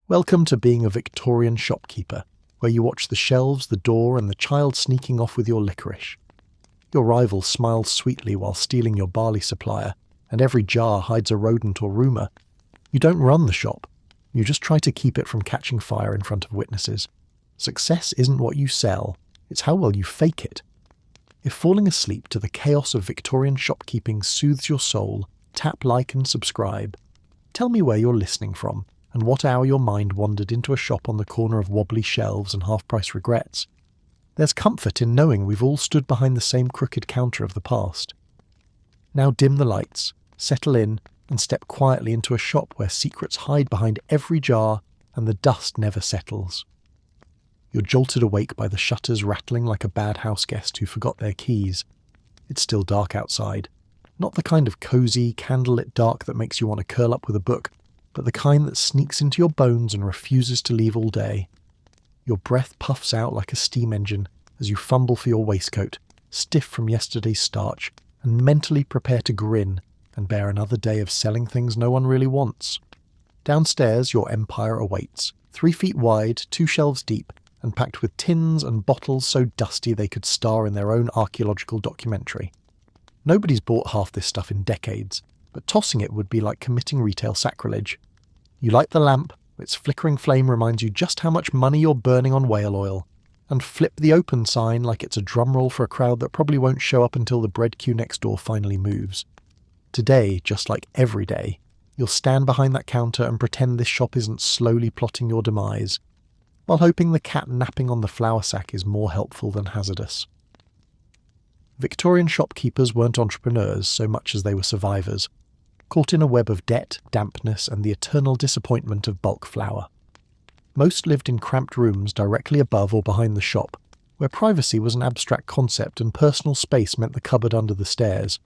Welcome to being a Victorian shopkeeper, where you watch the shelves, the door, and the child sneaking off with your licorice. Your rival smiles sweetly while stealing your barley supplier, and every jar hides a rodent or rumour. You don't run the shop. You just try to keep it from catching fire in front of witnesses. Success isn't what you sell, it's how well you fake it. If falling asleep to the chaos of Victorian shopkeeping soothes your soul, tap like and subscribe. Tell me where you're listening from, and what hour your mind wandered into a shop on the corner of wobbly shelves and half-price regrets. There's comfort in knowing we've all stood behind the same crooked counter of the past. Now dim the lights, settle in, and step quietly into a shop where secrets hide behind every jar and the dust never settles. You're jolted awake by the shutters rattling like a bad houseguest who forgot their keys. It's still dark outside. Not the kind of cosy, candlelit dark that makes you want to curl up with a book, but the kind that sneaks into your bones and refuses to leave all day. Your breath puffs out like a steam engine as you fumble for your waistcoat, stiff from yesterday's starch, and mentally prepare to grin and bear another day of selling things no one really wants. Downstairs, your empire awaits, 3 feet wide, 2 shelves deep, and packed with tins and bottles so dusty they could star in their own archaeological documentary. Nobody's bought half this stuff in decades, but tossing it would be like committing retail sacrilege. You light the lamp, its flickering flame reminds you just how much money you're burning on whale oil, and flip the open sign like it's a drumroll for a crowd that probably won't show up until the bread queue next door finally moves. Today, just like every day, you'll stand behind that counter and pretend this shop isn't slowly plotting your demise, while hoping the cat napping on the flour sack is more helpful than hazardous. Victorian shopkeepers weren't entrepreneurs so much as they were survivors, caught in a web of debt, dampness, and the eternal disappointment of bulk flour. Most lived in cramped rooms directly above or behind the shop, where privacy was an abstract concept and personal space meant the cupboard under the stairs.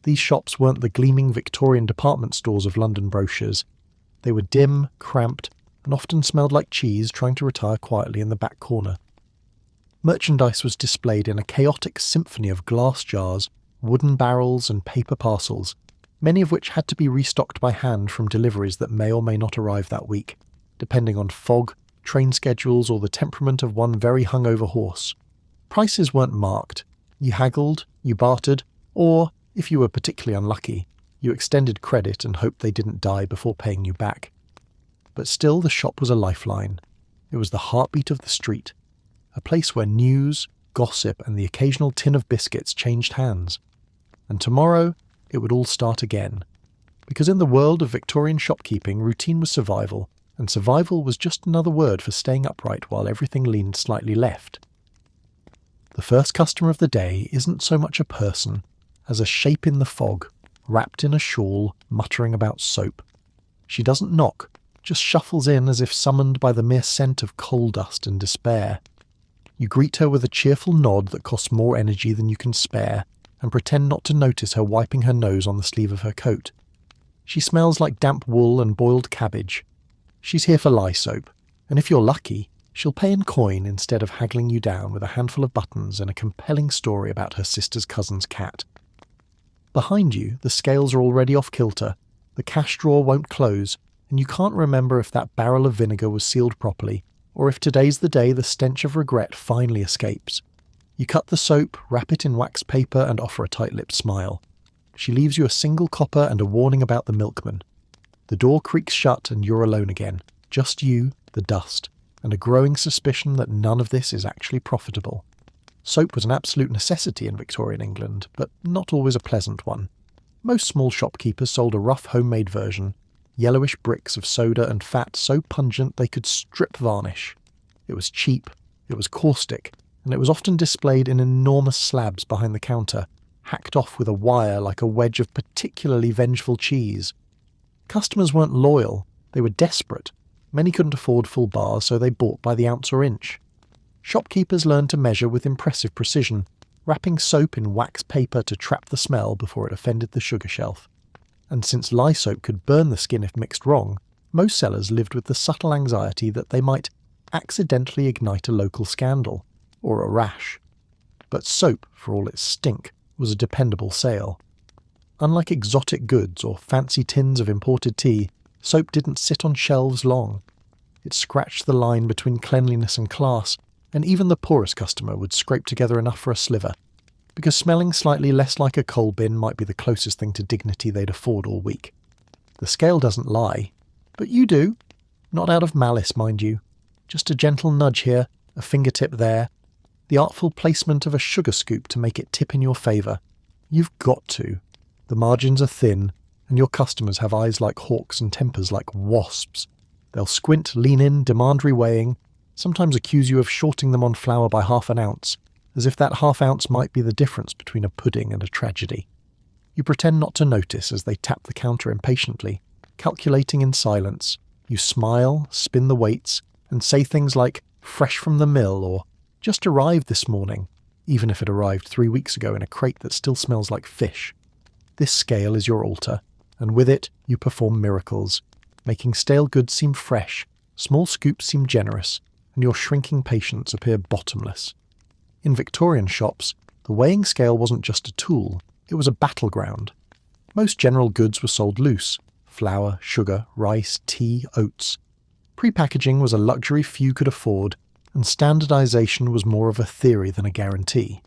These shops weren't the gleaming Victorian department stores of London brochures. They were dim, cramped, and often smelled like cheese trying to retire quietly in the back corner. Merchandise was displayed in a chaotic symphony of glass jars, wooden barrels, and paper parcels, many of which had to be restocked by hand from deliveries that may or may not arrive that week, depending on fog, train schedules, or the temperament of one very hungover horse. Prices weren't marked. You haggled, you bartered, or, if you were particularly unlucky, you extended credit and hoped they didn't die before paying you back. But still, the shop was a lifeline. It was the heartbeat of the street, a place where news, gossip, and the occasional tin of biscuits changed hands. And tomorrow, it would all start again. Because in the world of Victorian shopkeeping, routine was survival, and survival was just another word for staying upright while everything leaned slightly left. The first customer of the day isn't so much a person as a shape in the fog, wrapped in a shawl, muttering about soap. She doesn't knock, just shuffles in as if summoned by the mere scent of coal dust and despair. You greet her with a cheerful nod that costs more energy than you can spare, and pretend not to notice her wiping her nose on the sleeve of her coat. She smells like damp wool and boiled cabbage. She's here for lye soap, and if you're lucky, she'll pay in coin instead of haggling you down with a handful of buttons and a compelling story about her sister's cousin's cat. Behind you, the scales are already off kilter, the cash drawer won't close, and you can't remember if that barrel of vinegar was sealed properly, or if today's the day the stench of regret finally escapes. You cut the soap, wrap it in wax paper, and offer a tight-lipped smile. She leaves you a single copper and a warning about the milkman. The door creaks shut and you're alone again. Just you, the dust, and a growing suspicion that none of this is actually profitable. Soap was an absolute necessity in Victorian England, but not always a pleasant one. Most small shopkeepers sold a rough homemade version, yellowish bricks of soda and fat so pungent they could strip varnish. It was cheap, it was caustic, and it was often displayed in enormous slabs behind the counter, hacked off with a wire like a wedge of particularly vengeful cheese. Customers weren't loyal, they were desperate. Many couldn't afford full bars, so they bought by the ounce or inch. Shopkeepers learned to measure with impressive precision, wrapping soap in wax paper to trap the smell before it offended the sugar shelf. And since lye soap could burn the skin if mixed wrong, most sellers lived with the subtle anxiety that they might accidentally ignite a local scandal, or a rash. But soap, for all its stink, was a dependable sale. Unlike exotic goods or fancy tins of imported tea, soap didn't sit on shelves long. It scratched the line between cleanliness and class, and even the poorest customer would scrape together enough for a sliver, because smelling slightly less like a coal bin might be the closest thing to dignity they'd afford all week. The scale doesn't lie, but you do. Not out of malice, mind you. Just a gentle nudge here, a fingertip there, the artful placement of a sugar scoop to make it tip in your favour. You've got to. The margins are thin, and your customers have eyes like hawks and tempers like wasps. They'll squint, lean in, demand reweighing, sometimes accuse you of shorting them on flour by half an ounce, as if that half ounce might be the difference between a pudding and a tragedy. You pretend not to notice as they tap the counter impatiently, calculating in silence. You smile, spin the weights, and say things like, fresh from the mill, or just arrived this morning, even if it arrived 3 weeks ago in a crate that still smells like fish. This scale is your altar, and with it you perform miracles, making stale goods seem fresh, small scoops seem generous, and your shrinking patience appear bottomless. In Victorian shops, the weighing scale wasn't just a tool, it was a battleground. Most general goods were sold loose: flour, sugar, rice, tea, oats. Pre-packaging was a luxury few could afford, and standardization was more of a theory than a guarantee.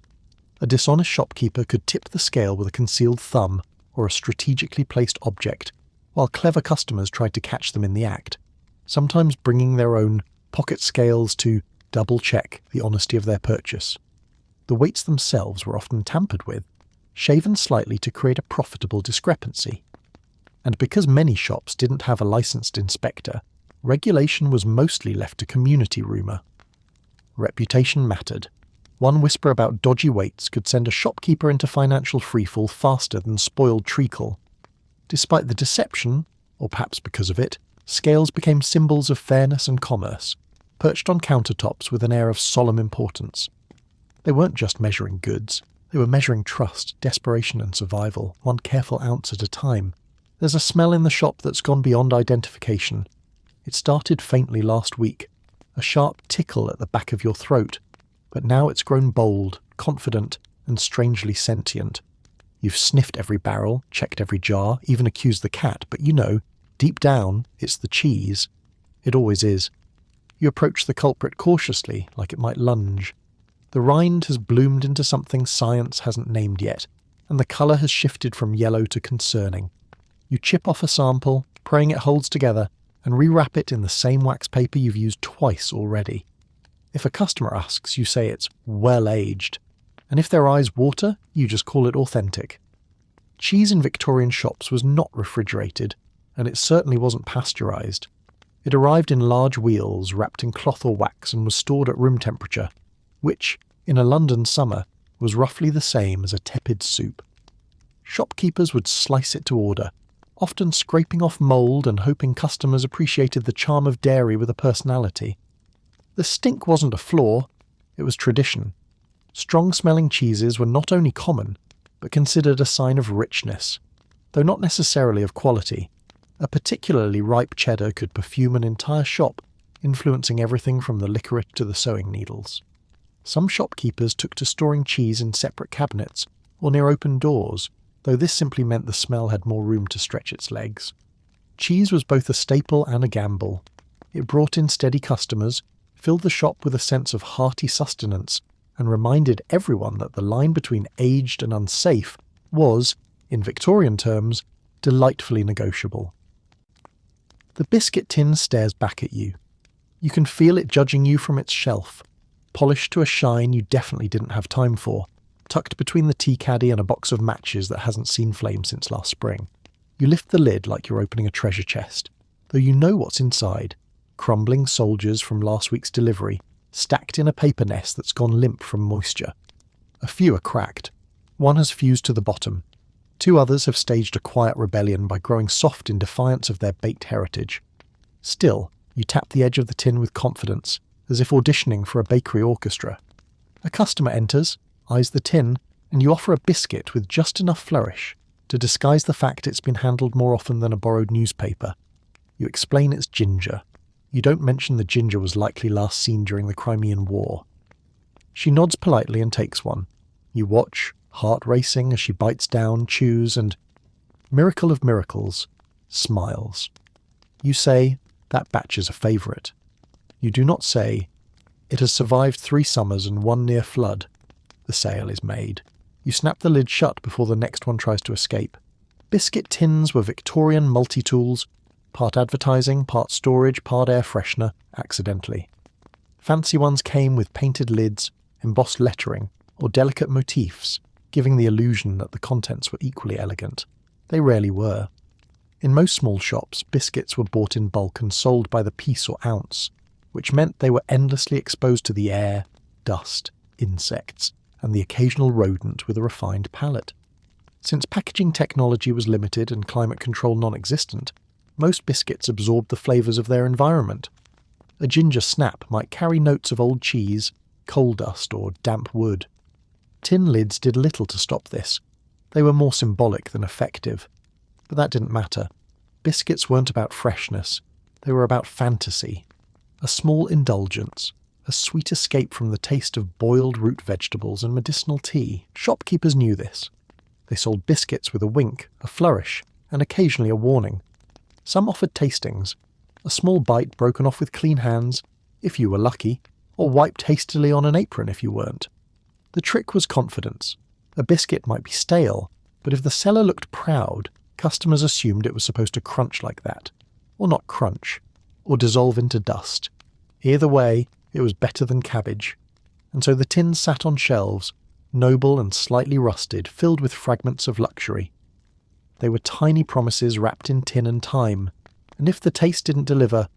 A dishonest shopkeeper could tip the scale with a concealed thumb or a strategically placed object, while clever customers tried to catch them in the act, sometimes bringing their own pocket scales to double-check the honesty of their purchase. The weights themselves were often tampered with, shaven slightly to create a profitable discrepancy. And because many shops didn't have a licensed inspector, regulation was mostly left to community rumour. Reputation mattered. One whisper about dodgy weights could send a shopkeeper into financial freefall faster than spoiled treacle. Despite the deception, or perhaps because of it, scales became symbols of fairness and commerce, perched on countertops with an air of solemn importance. They weren't just measuring goods, they were measuring trust, desperation and survival, one careful ounce at a time. There's a smell in the shop that's gone beyond identification. It started faintly last week, a sharp tickle at the back of your throat, but now it's grown bold, confident, and strangely sentient. You've sniffed every barrel, checked every jar, even accused the cat, but you know, deep down, it's the cheese. It always is. You approach the culprit cautiously, like it might lunge. The rind has bloomed into something science hasn't named yet, and the colour has shifted from yellow to concerning. You chip off a sample, praying it holds together, and rewrap it in the same wax paper you've used twice already. If a customer asks, you say it's well-aged, and if their eyes water, you just call it authentic. Cheese in Victorian shops was not refrigerated, and it certainly wasn't pasteurised. It arrived in large wheels wrapped in cloth or wax and was stored at room temperature, which, in a London summer, was roughly the same as a tepid soup. Shopkeepers would slice it to order, often scraping off mould and hoping customers appreciated the charm of dairy with a personality. The stink wasn't a flaw, it was tradition. Strong-smelling cheeses were not only common, but considered a sign of richness, though not necessarily of quality. A particularly ripe cheddar could perfume an entire shop, influencing everything from the licorice to the sewing needles. Some shopkeepers took to storing cheese in separate cabinets or near open doors, though this simply meant the smell had more room to stretch its legs. Cheese was both a staple and a gamble. It brought in steady customers, filled the shop with a sense of hearty sustenance, and reminded everyone that the line between aged and unsafe was, in Victorian terms, delightfully negotiable. The biscuit tin stares back at you. You can feel it judging you from its shelf, polished to a shine you definitely didn't have time for, tucked between the tea caddy and a box of matches that hasn't seen flame since last spring. You lift the lid like you're opening a treasure chest, though you know what's inside: crumbling soldiers from last week's delivery, stacked in a paper nest that's gone limp from moisture. A few are cracked. One has fused to the bottom. 2 others have staged a quiet rebellion by growing soft in defiance of their baked heritage. Still, you tap the edge of the tin with confidence, as if auditioning for a bakery orchestra. A customer enters, eyes the tin, and you offer a biscuit with just enough flourish to disguise the fact it's been handled more often than a borrowed newspaper. You explain it's ginger. You don't mention the ginger was likely last seen during the Crimean War. She nods politely and takes one. You watch, heart racing as she bites down, chews, and, miracle of miracles, smiles. You say, that batch is a favourite. You do not say, "It has survived 3 summers and 1 near flood." The sale is made. You snap the lid shut before the next one tries to escape. Biscuit tins were Victorian multi-tools, part advertising, part storage, part air freshener, accidentally. Fancy ones came with painted lids, embossed lettering, or delicate motifs, giving the illusion that the contents were equally elegant. They rarely were. In most small shops, biscuits were bought in bulk and sold by the piece or ounce, which meant they were endlessly exposed to the air, dust, insects, and the occasional rodent with a refined palate. Since packaging technology was limited and climate control non-existent, most biscuits absorbed the flavours of their environment. A ginger snap might carry notes of old cheese, coal dust, or damp wood. Tin lids did little to stop this. They were more symbolic than effective. But that didn't matter. Biscuits weren't about freshness. They were about fantasy. A small indulgence. A sweet escape from the taste of boiled root vegetables and medicinal tea. Shopkeepers knew this. They sold biscuits with a wink, a flourish, and occasionally a warning. Some offered tastings. A small bite broken off with clean hands, if you were lucky, or wiped hastily on an apron if you weren't. The trick was confidence. A biscuit might be stale, but if the seller looked proud, customers assumed it was supposed to crunch like that. Or not crunch. Or dissolve into dust. Either way, it was better than cabbage. And so the tins sat on shelves, noble and slightly rusted, filled with fragments of luxury. They were tiny promises wrapped in tin and time, and if the taste didn't deliver,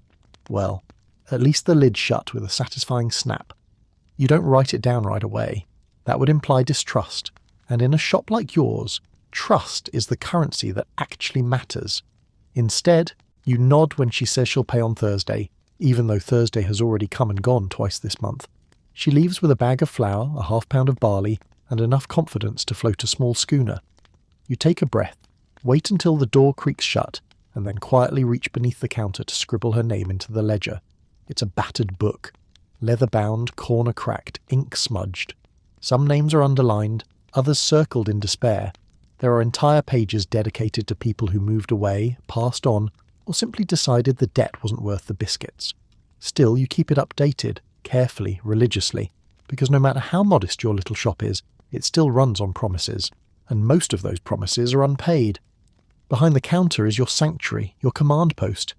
well, at least the lid shut with a satisfying snap. You don't write it down right away. That would imply distrust, and in a shop like yours, trust is the currency that actually matters. Instead, you nod when she says she'll pay on Thursday, even though Thursday has already come and gone twice this month. She leaves with a bag of flour, a half-pound of barley, and enough confidence to float a small schooner. You take a breath, wait until the door creaks shut, and then quietly reach beneath the counter to scribble her name into the ledger. It's a battered book, leather-bound, corner cracked, ink smudged. Some names are underlined, others circled in despair. There are entire pages dedicated to people who moved away, passed on, or simply decided the debt wasn't worth the biscuits. Still, you keep it updated, carefully, religiously, because no matter how modest your little shop is, it still runs on promises, and most of those promises are unpaid. Behind the counter is your sanctuary, your command post.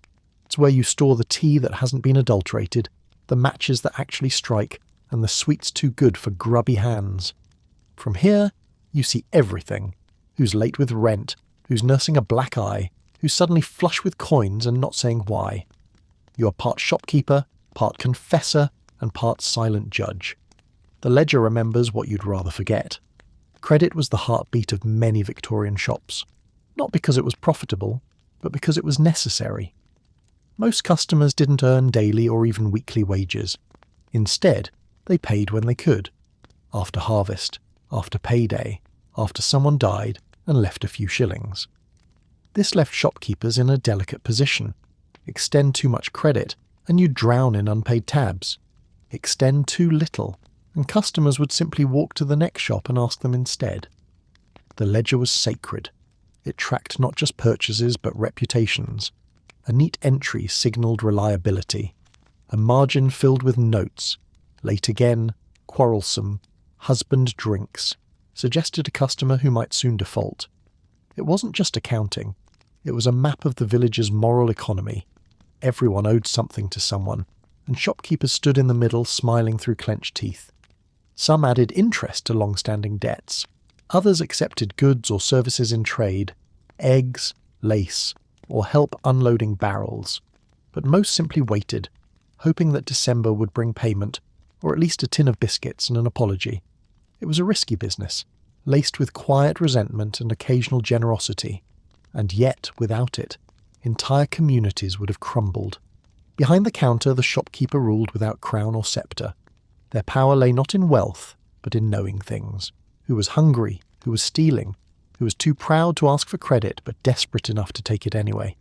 It's where you store the tea that hasn't been adulterated, the matches that actually strike, and the sweets too good for grubby hands. From here, you see everything. Who's late with rent, who's nursing a black eye, who's suddenly flush with coins and not saying why. You are part shopkeeper, part confessor, and part silent judge. The ledger remembers what you'd rather forget. Credit was the heartbeat of many Victorian shops, not because it was profitable, but because it was necessary. Most customers didn't earn daily or even weekly wages. Instead, they paid when they could, after harvest, after payday, after someone died and left a few shillings. This left shopkeepers in a delicate position. Extend too much credit, and you drown in unpaid tabs. Extend too little, and customers would simply walk to the next shop and ask them instead. The ledger was sacred. It tracked not just purchases but reputations. A neat entry signalled reliability. A margin filled with notes. Late again, quarrelsome, husband drinks, suggested a customer who might soon default. It wasn't just accounting. It was a map of the village's moral economy. Everyone owed something to someone, and shopkeepers stood in the middle smiling through clenched teeth. Some added interest to long-standing debts. Others accepted goods or services in trade, eggs, lace, or help unloading barrels. But most simply waited, hoping that December would bring payment, or at least a tin of biscuits and an apology. It was a risky business, laced with quiet resentment and occasional generosity. And yet, without it, entire communities would have crumbled. Behind the counter, the shopkeeper ruled without crown or sceptre. Their power lay not in wealth, but in knowing things. Who was hungry, who was stealing, who was too proud to ask for credit but desperate enough to take it anyway.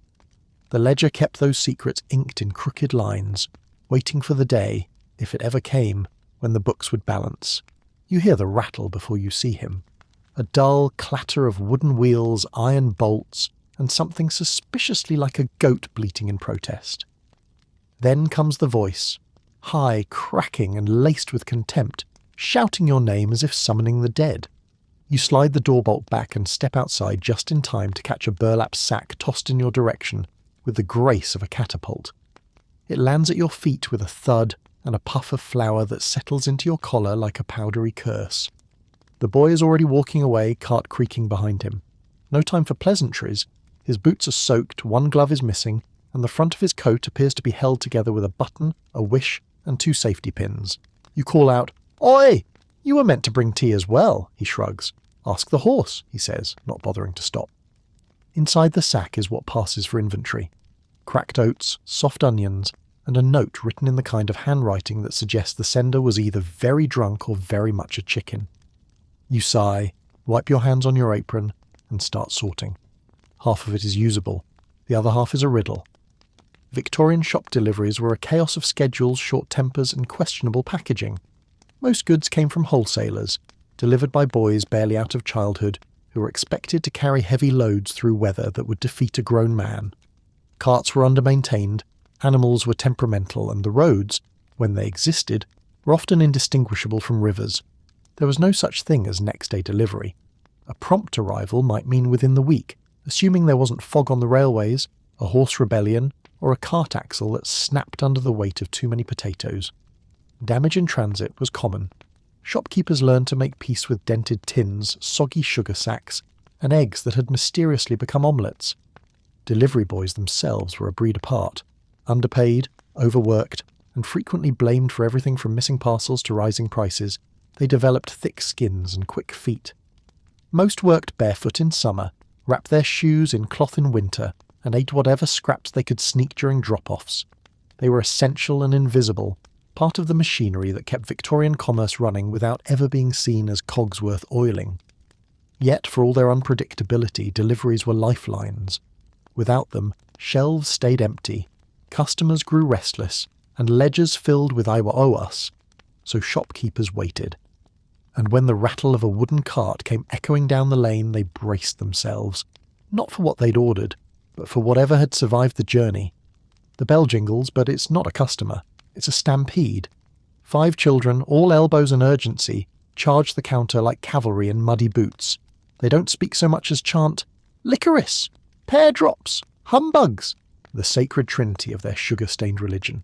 The ledger kept those secrets inked in crooked lines, waiting for the day, if it ever came, when the books would balance. You hear the rattle before you see him. A dull clatter of wooden wheels, iron bolts, and something suspiciously like a goat bleating in protest. Then comes the voice, high, cracking and laced with contempt, shouting your name as if summoning the dead. You slide the door bolt back and step outside just in time to catch a burlap sack tossed in your direction with the grace of a catapult. It lands at your feet with a thud and a puff of flour that settles into your collar like a powdery curse. The boy is already walking away, cart creaking behind him. No time for pleasantries. His boots are soaked, one glove is missing, and the front of his coat appears to be held together with a button, a wish, and 2 safety pins. You call out, "Oi! You were meant to bring tea as well," he shrugs. "Ask the horse," he says, not bothering to stop. Inside the sack is what passes for inventory. Cracked oats, soft onions, and a note written in the kind of handwriting that suggests the sender was either very drunk or very much a chicken. You sigh, wipe your hands on your apron, and start sorting. Half of it is usable, the other half is a riddle. Victorian shop deliveries were a chaos of schedules, short tempers, and questionable packaging. Most goods came from wholesalers, delivered by boys barely out of childhood, who were expected to carry heavy loads through weather that would defeat a grown man. Carts were under-maintained, animals were temperamental, and the roads, when they existed, were often indistinguishable from rivers. There was no such thing as next-day delivery. A prompt arrival might mean within the week, assuming there wasn't fog on the railways, a horse rebellion, or a cart axle that snapped under the weight of too many potatoes. Damage in transit was common. Shopkeepers learned to make peace with dented tins, soggy sugar sacks, and eggs that had mysteriously become omelettes. Delivery boys themselves were a breed apart. Underpaid, overworked, and frequently blamed for everything from missing parcels to rising prices, they developed thick skins and quick feet. Most worked barefoot in summer, wrapped their shoes in cloth in winter, and ate whatever scraps they could sneak during drop-offs. They were essential and invisible, part of the machinery that kept Victorian commerce running without ever being seen as cogs worth oiling. Yet, for all their unpredictability, deliveries were lifelines. Without them, shelves stayed empty, customers grew restless, and ledgers filled with "I owe us," so shopkeepers waited. And when the rattle of a wooden cart came echoing down the lane, they braced themselves, not for what they'd ordered, but for whatever had survived the journey. The bell jingles, but it's not a customer. It's a stampede. 5 children, all elbows and urgency, charge the counter like cavalry in muddy boots. They don't speak so much as chant, "Licorice! Pear drops! Humbugs!" the sacred trinity of their sugar-stained religion.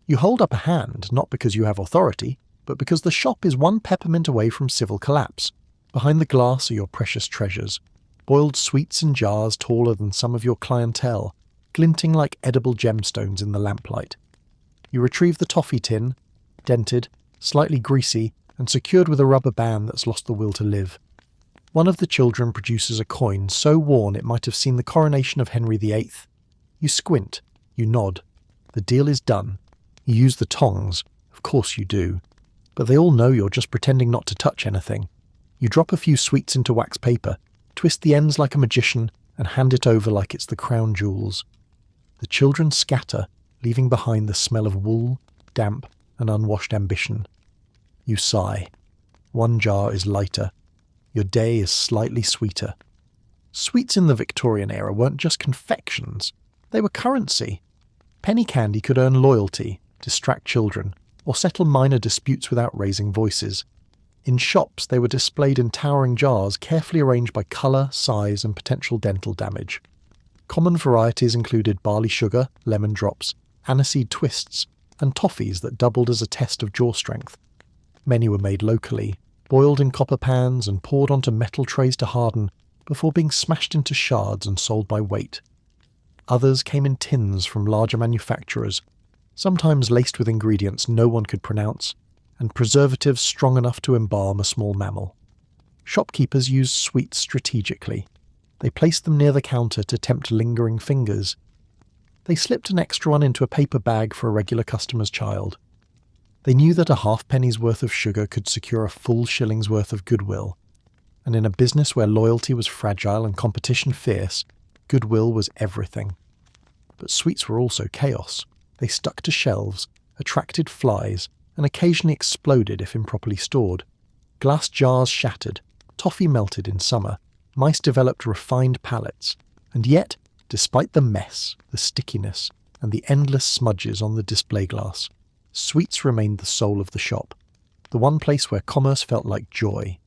You hold up a hand, not because you have authority, but because the shop is one peppermint away from civil collapse. Behind the glass are your precious treasures. Boiled sweets in jars taller than some of your clientele, glinting like edible gemstones in the lamplight. You retrieve the toffee tin, dented, slightly greasy, and secured with a rubber band that's lost the will to live. One of the children produces a coin so worn it might have seen the coronation of Henry VIII. You squint, you nod. The deal is done. You use the tongs, of course you do. But they all know you're just pretending not to touch anything. You drop a few sweets into wax paper, twist the ends like a magician, and hand it over like it's the crown jewels. The children scatter, leaving behind the smell of wool, damp, and unwashed ambition. You sigh. One jar is lighter. Your day is slightly sweeter. Sweets in the Victorian era weren't just confections. They were currency. Penny candy could earn loyalty, distract children, or settle minor disputes without raising voices. In shops, they were displayed in towering jars carefully arranged by colour, size, and potential dental damage. Common varieties included barley sugar, lemon drops, aniseed twists, and toffees that doubled as a test of jaw strength. Many were made locally, boiled in copper pans and poured onto metal trays to harden before being smashed into shards and sold by weight. Others came in tins from larger manufacturers, sometimes laced with ingredients no one could pronounce, and preservatives strong enough to embalm a small mammal. Shopkeepers used sweets strategically. They placed them near the counter to tempt lingering fingers. They slipped an extra one into a paper bag for a regular customer's child. They knew that a halfpenny's worth of sugar could secure a full shilling's worth of goodwill, and in a business where loyalty was fragile and competition fierce, goodwill was everything. But sweets were also chaos. They stuck to shelves, attracted flies, and occasionally exploded if improperly stored. Glass jars shattered, toffee melted in summer, mice developed refined palates, and yet, despite the mess, the stickiness, and the endless smudges on the display glass, Sweets remained the soul of the shop, the one place where commerce felt like joy.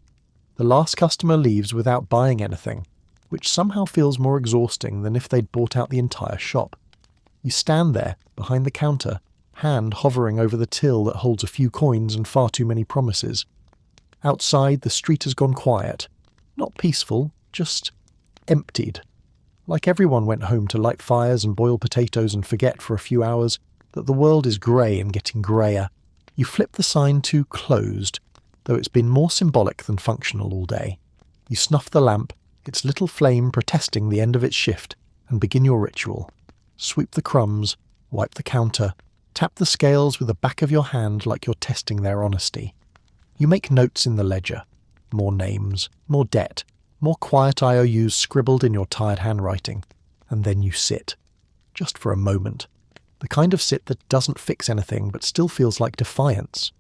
The last customer leaves without buying anything, which somehow feels more exhausting than if they'd bought out the entire shop. You stand there, behind the counter, hand hovering over the till that holds a few coins and far too many promises. Outside, the street has gone quiet. Not peaceful, just emptied. Like everyone went home to light fires and boil potatoes and forget for a few hours that the world is grey and getting greyer. You flip the sign to closed, though it's been more symbolic than functional all day. You snuff the lamp, its little flame protesting the end of its shift, and begin your ritual. Sweep the crumbs, wipe the counter, tap the scales with the back of your hand like you're testing their honesty. You make notes in the ledger. More names, more debt, more quiet IOUs scribbled in your tired handwriting. And then you sit. Just for a moment. The kind of sit that doesn't fix anything but still feels like defiance.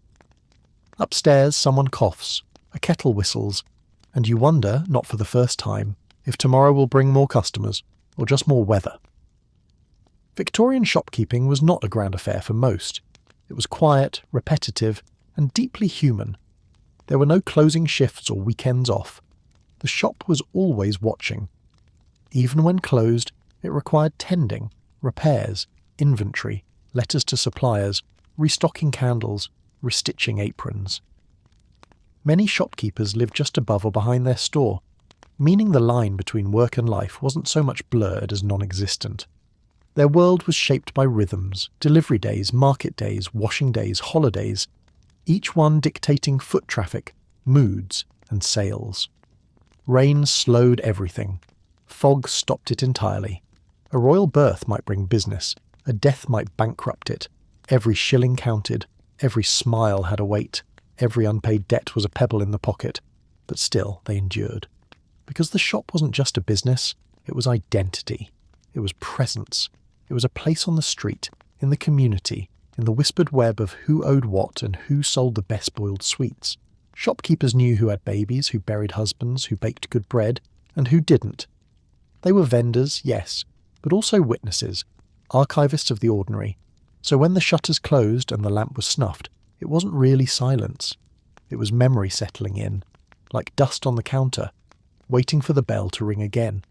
Upstairs, someone coughs, a kettle whistles, and you wonder, not for the first time, if tomorrow will bring more customers, or just more weather. Victorian shopkeeping was not a grand affair for most. It was quiet, repetitive, and deeply human. There were no closing shifts or weekends off. The shop was always watching. Even when closed, it required tending, repairs, inventory, letters to suppliers, restocking candles, restitching aprons. Many shopkeepers lived just above or behind their store, meaning the line between work and life wasn't so much blurred as non-existent. Their world was shaped by rhythms, delivery days, market days, washing days, holidays, each one dictating foot traffic, moods, and sales. Rain slowed everything. Fog stopped it entirely. A royal birth might bring business, a death might bankrupt it. Every shilling counted, every smile had a weight, every unpaid debt was a pebble in the pocket, but still they endured. Because the shop wasn't just a business, it was identity. It was presence. It was a place on the street, in the community, in the whispered web of who owed what and who sold the best boiled sweets. Shopkeepers knew who had babies, who buried husbands, who baked good bread, and who didn't. They were vendors, yes, but also witnesses, archivists of the ordinary. So when the shutters closed and the lamp was snuffed, it wasn't really silence. It was memory settling in, like dust on the counter, waiting for the bell to ring again.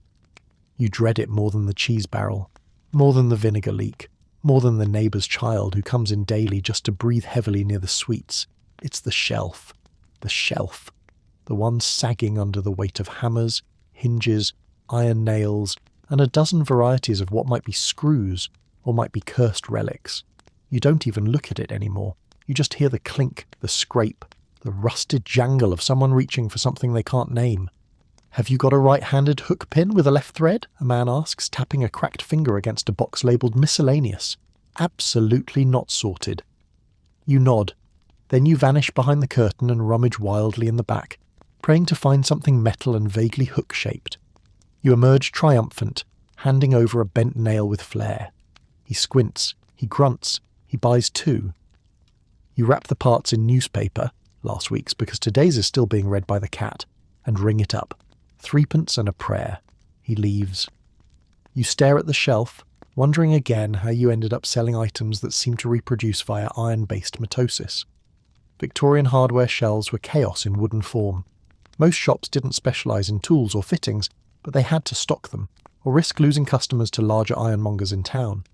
You dread it more than the cheese barrel, more than the vinegar leak, more than the neighbour's child who comes in daily just to breathe heavily near the sweets. It's the shelf, the one sagging under the weight of hammers, hinges, iron nails, and a dozen varieties of what might be screws or might be cursed relics. You don't even look at it anymore. You just hear the clink, the scrape, the rusted jangle of someone reaching for something they can't name. "Have you got a right-handed hook pin with a left thread?" a man asks, tapping a cracked finger against a box labelled miscellaneous. Absolutely not sorted. You nod. Then you vanish behind the curtain and rummage wildly in the back, praying to find something metal and vaguely hook-shaped. You emerge triumphant, handing over a bent nail with flair. He squints, he grunts, he buys two. You wrap the parts in newspaper, last week's because today's is still being read by the cat, and ring it up. 3p and a prayer. He leaves. You stare at the shelf, wondering again how you ended up selling items that seem to reproduce via iron-based mitosis. Victorian hardware shelves were chaos in wooden form. Most shops didn't specialise in tools or fittings, but they had to stock them, or risk losing customers to larger ironmongers in town.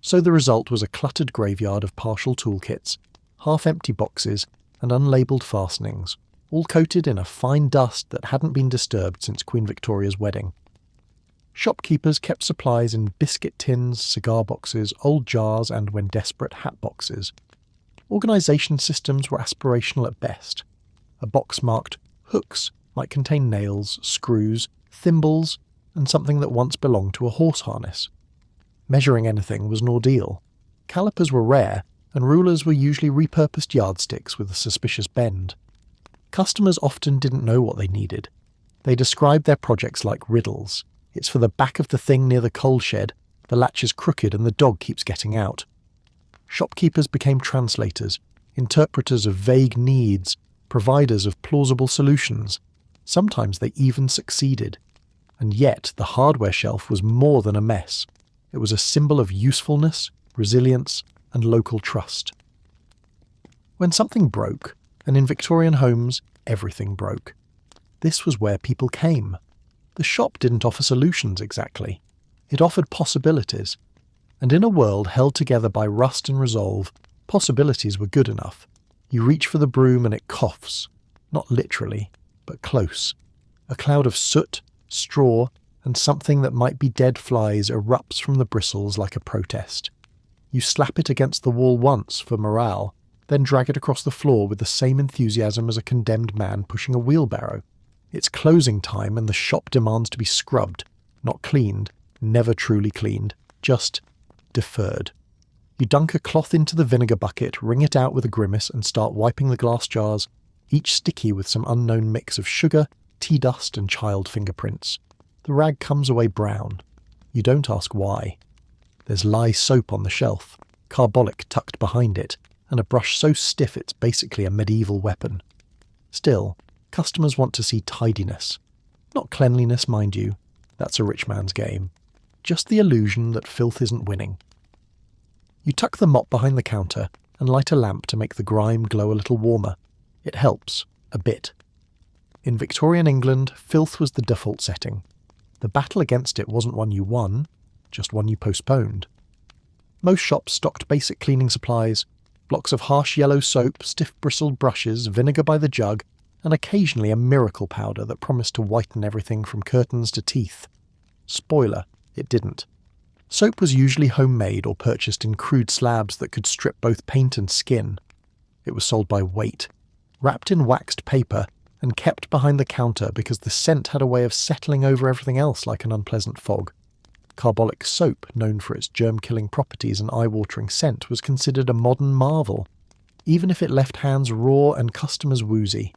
So the result was a cluttered graveyard of partial toolkits, half-empty boxes, and unlabelled fastenings, all coated in a fine dust that hadn't been disturbed since Queen Victoria's wedding. Shopkeepers kept supplies in biscuit tins, cigar boxes, old jars, and, when desperate, hat boxes. Organisation systems were aspirational at best. A box marked hooks might contain nails, screws, thimbles, and something that once belonged to a horse harness. Measuring anything was an ordeal. Calipers were rare, and rulers were usually repurposed yardsticks with a suspicious bend. Customers often didn't know what they needed. They described their projects like riddles. It's for the back of the thing near the coal shed, the latch is crooked and the dog keeps getting out. Shopkeepers became translators, interpreters of vague needs, providers of plausible solutions. Sometimes they even succeeded. And yet the hardware shelf was more than a mess. It was a symbol of usefulness, resilience, and local trust. When something broke, and in Victorian homes, everything broke, this was where people came. The shop didn't offer solutions exactly. It offered possibilities. And in a world held together by rust and resolve, possibilities were good enough. You reach for the broom and it coughs. Not literally, but close. A cloud of soot, straw, and something that might be dead flies erupts from the bristles like a protest. You slap it against the wall once for morale, then drag it across the floor with the same enthusiasm as a condemned man pushing a wheelbarrow. It's closing time and the shop demands to be scrubbed, not cleaned, never truly cleaned, just deferred. You dunk a cloth into the vinegar bucket, wring it out with a grimace and start wiping the glass jars, each sticky with some unknown mix of sugar, tea dust and child fingerprints. The rag comes away brown. You don't ask why. There's lye soap on the shelf, carbolic tucked behind it, and a brush so stiff it's basically a medieval weapon. Still, customers want to see tidiness. Not cleanliness, mind you. That's a rich man's game. Just the illusion that filth isn't winning. You tuck the mop behind the counter and light a lamp to make the grime glow a little warmer. It helps, a bit. In Victorian England, filth was the default setting. The battle against it wasn't one you won, just one you postponed. Most shops stocked basic cleaning supplies, blocks of harsh yellow soap, stiff-bristled brushes, vinegar by the jug, and occasionally a miracle powder that promised to whiten everything from curtains to teeth. Spoiler, it didn't. Soap was usually homemade or purchased in crude slabs that could strip both paint and skin. It was sold by weight, wrapped in waxed paper, and kept behind the counter because the scent had a way of settling over everything else like an unpleasant fog. Carbolic soap, known for its germ-killing properties and eye-watering scent, was considered a modern marvel, even if it left hands raw and customers woozy.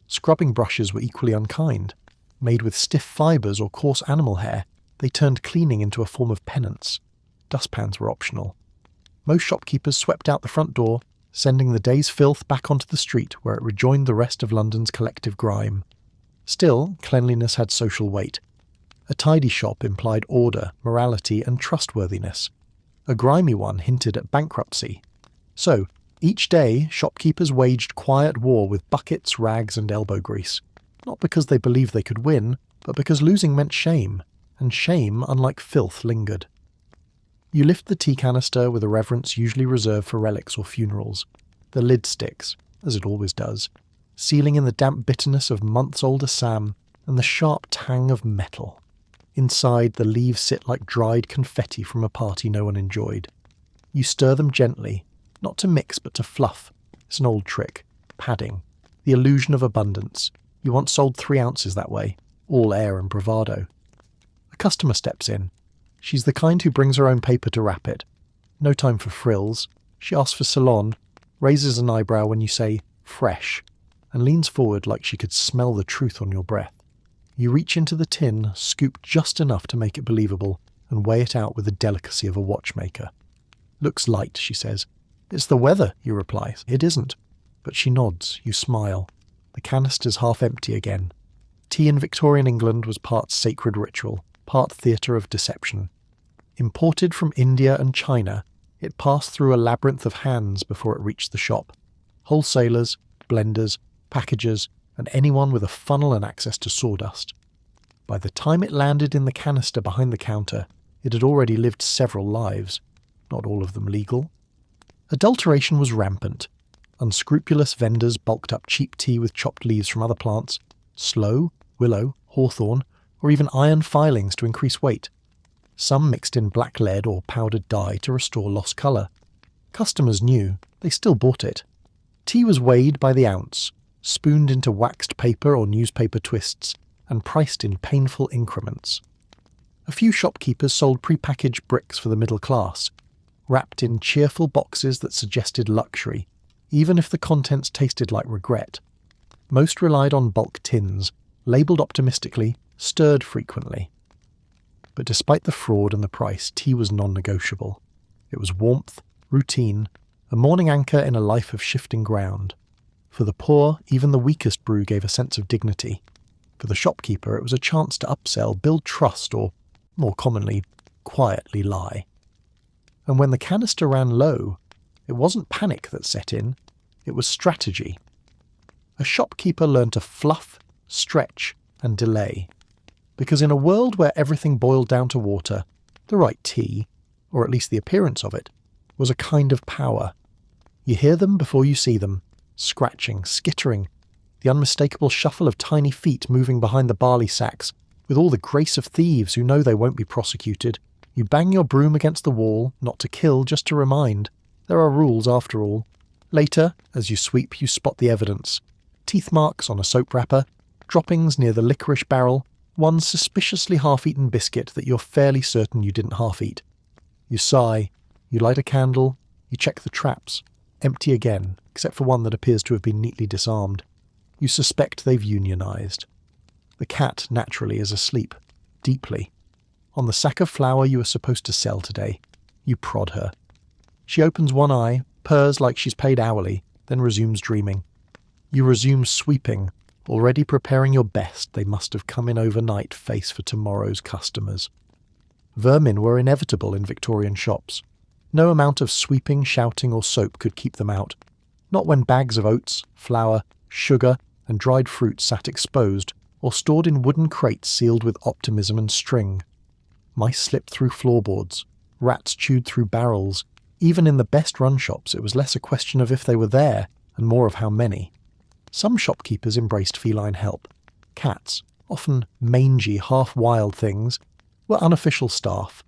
Scrubbing brushes were equally unkind. Made with stiff fibres or coarse animal hair, they turned cleaning into a form of penance. Dustpans were optional. Most shopkeepers swept out the front door, sending the day's filth back onto the street where it rejoined the rest of London's collective grime. Still, cleanliness had social weight. A tidy shop implied order, morality, and trustworthiness. A grimy one hinted at bankruptcy. So, each day, shopkeepers waged quiet war with buckets, rags, and elbow grease. Not because they believed they could win, but because losing meant shame, and shame, unlike filth, lingered. You lift the tea canister with a reverence usually reserved for relics or funerals. The lid sticks, as it always does, sealing in the damp bitterness of months-old Assam and the sharp tang of metal. Inside, the leaves sit like dried confetti from a party no one enjoyed. You stir them gently, not to mix but to fluff. It's an old trick. Padding. The illusion of abundance. You once sold 3 ounces that way, all air and bravado. A customer steps in. She's the kind who brings her own paper to wrap it. No time for frills. She asks for Ceylon, raises an eyebrow when you say, fresh, and leans forward like she could smell the truth on your breath. You reach into the tin, scoop just enough to make it believable, and weigh it out with the delicacy of a watchmaker. Looks light, she says. It's the weather, you reply. It isn't. But she nods, you smile. The canister's half empty again. Tea in Victorian England was part sacred ritual, part theatre of deception. Imported from India and China, it passed through a labyrinth of hands before it reached the shop. Wholesalers, blenders, packagers, and anyone with a funnel and access to sawdust. By the time it landed in the canister behind the counter, it had already lived several lives, not all of them legal. Adulteration was rampant. Unscrupulous vendors bulked up cheap tea with chopped leaves from other plants, sloe, willow, hawthorn, or even iron filings to increase weight. Some mixed in black lead or powdered dye to restore lost colour. Customers knew, they still bought it. Tea was weighed by the ounce, spooned into waxed paper or newspaper twists, and priced in painful increments. A few shopkeepers sold pre-packaged bricks for the middle class, wrapped in cheerful boxes that suggested luxury, even if the contents tasted like regret. Most relied on bulk tins, labelled optimistically, stirred frequently. But despite the fraud and the price, tea was non-negotiable. It was warmth, routine, a morning anchor in a life of shifting ground. For the poor, even the weakest brew gave a sense of dignity. For the shopkeeper, it was a chance to upsell, build trust, or, more commonly, quietly lie. And when the canister ran low, it wasn't panic that set in. It was strategy. A shopkeeper learned to fluff, stretch, and delay. Because in a world where everything boiled down to water, the right tea, or at least the appearance of it, was a kind of power. You hear them before you see them, scratching, skittering, the unmistakable shuffle of tiny feet moving behind the barley sacks, with all the grace of thieves who know they won't be prosecuted. You bang your broom against the wall, not to kill, just to remind. There are rules after all. Later, as you sweep, you spot the evidence. Teeth marks on a soap wrapper, droppings near the licorice barrel, one suspiciously half-eaten biscuit that you're fairly certain you didn't half-eat. You sigh, you light a candle, you check the traps, empty again, except for one that appears to have been neatly disarmed. You suspect they've unionised. The cat, naturally, is asleep, deeply. On the sack of flour you are supposed to sell today, you prod her. She opens one eye, purrs like she's paid hourly, then resumes dreaming. You resume sweeping, already preparing your best. They must have come in overnight face for tomorrow's customers. Vermin were inevitable in Victorian shops. No amount of sweeping, shouting or soap could keep them out. Not when bags of oats, flour, sugar and dried fruit sat exposed or stored in wooden crates sealed with optimism and string. Mice slipped through floorboards. Rats chewed through barrels. Even in the best run shops it was less a question of if they were there and more of how many. Some shopkeepers embraced feline help. Cats, often mangy, half-wild things, were unofficial staff.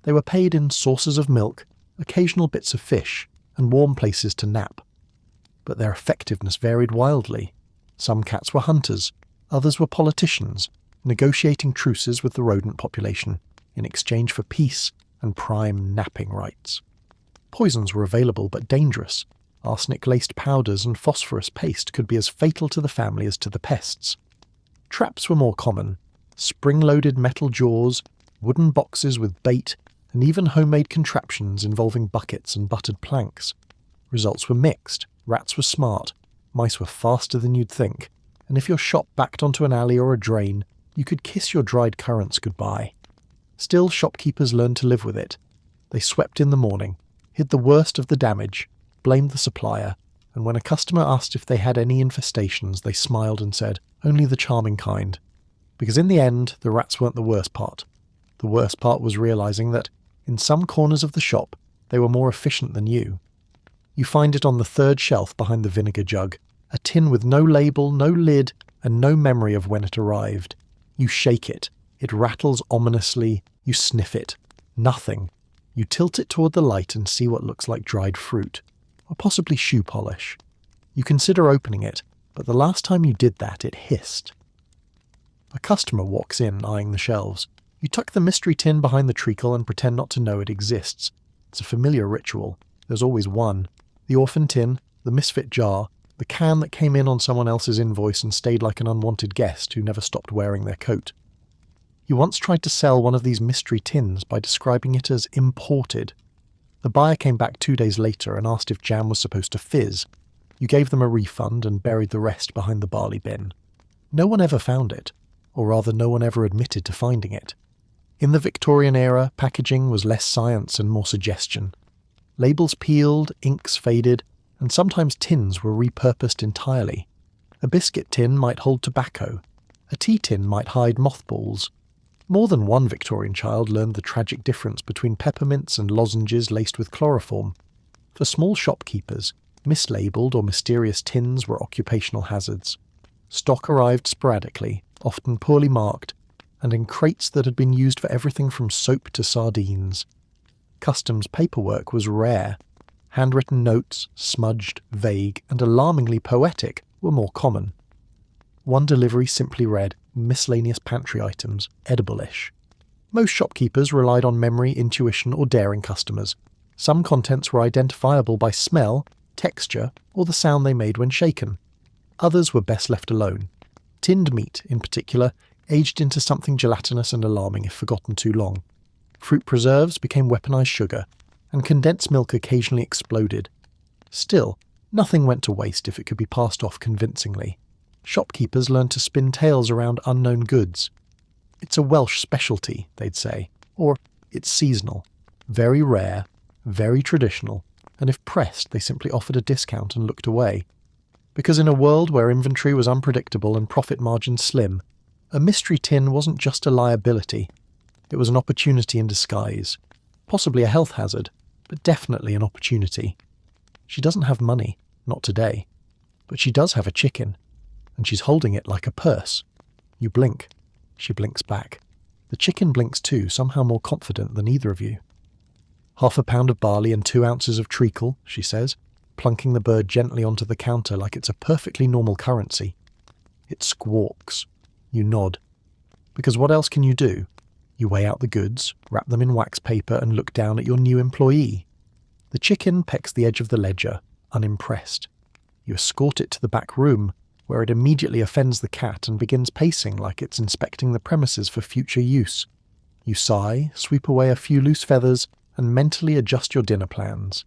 They were paid in saucers of milk, occasional bits of fish, and warm places to nap. But their effectiveness varied wildly. Some cats were hunters, others were politicians, negotiating truces with the rodent population in exchange for peace and prime napping rights. Poisons were available but dangerous. Arsenic-laced powders and phosphorus paste could be as fatal to the family as to the pests. Traps were more common. Spring-loaded metal jaws, wooden boxes with bait, and even homemade contraptions involving buckets and buttered planks. Results were mixed. Rats were smart. Mice were faster than you'd think. And if your shop backed onto an alley or a drain, you could kiss your dried currants goodbye. Still, shopkeepers learned to live with it. They swept in the morning, hid the worst of the damage, blamed the supplier, and when a customer asked if they had any infestations, they smiled and said, "Only the charming kind." Because in the end, the rats weren't the worst part. The worst part was realising that, in some corners of the shop, they were more efficient than you. You find it on the third shelf behind the vinegar jug, a tin with no label, no lid, and no memory of when it arrived. You shake it. It rattles ominously. You sniff it. Nothing. You tilt it toward the light and see what looks like dried fruit, or possibly shoe polish. You consider opening it, but the last time you did that, it hissed. A customer walks in, eyeing the shelves. You tuck the mystery tin behind the treacle and pretend not to know it exists. It's a familiar ritual. There's always one. The orphan tin, the misfit jar, the can that came in on someone else's invoice and stayed like an unwanted guest who never stopped wearing their coat. You once tried to sell one of these mystery tins by describing it as imported. The buyer came back 2 days later and asked if jam was supposed to fizz. You gave them a refund and buried the rest behind the barley bin. No one ever found it, or rather no one ever admitted to finding it. In the Victorian era, packaging was less science and more suggestion. Labels peeled, inks faded, and sometimes tins were repurposed entirely. A biscuit tin might hold tobacco. A tea tin might hide mothballs. More than one Victorian child learned the tragic difference between peppermints and lozenges laced with chloroform. For small shopkeepers, mislabelled or mysterious tins were occupational hazards. Stock arrived sporadically, often poorly marked, and in crates that had been used for everything from soap to sardines. Customs paperwork was rare. Handwritten notes, smudged, vague, and alarmingly poetic, were more common. One delivery simply read, "Miscellaneous pantry items, edible-ish." Most shopkeepers relied on memory, intuition, or daring customers. Some contents were identifiable by smell, texture, or the sound they made when shaken. Others were best left alone. Tinned meat, in particular, aged into something gelatinous and alarming if forgotten too long. Fruit preserves became weaponized sugar, and condensed milk occasionally exploded. Still, nothing went to waste if it could be passed off convincingly. Shopkeepers learned to spin tales around unknown goods. "It's a Welsh specialty," they'd say, or "it's seasonal, very rare, very traditional, and if pressed they simply offered a discount and looked away. Because in a world where inventory was unpredictable and profit margins slim, a mystery tin wasn't just a liability, it was an opportunity in disguise. Possibly a health hazard, but definitely an opportunity. She doesn't have money, not today, but she does have a chicken, and she's holding it like a purse. You blink. She blinks back. The chicken blinks too, somehow more confident than either of you. "Half a pound of barley and 2 ounces of treacle," she says, plunking the bird gently onto the counter like it's a perfectly normal currency. It squawks. You nod. Because what else can you do? You weigh out the goods, wrap them in wax paper and look down at your new employee. The chicken pecks the edge of the ledger, unimpressed. You escort it to the back room, where it immediately offends the cat and begins pacing like it's inspecting the premises for future use. You sigh, sweep away a few loose feathers, and mentally adjust your dinner plans.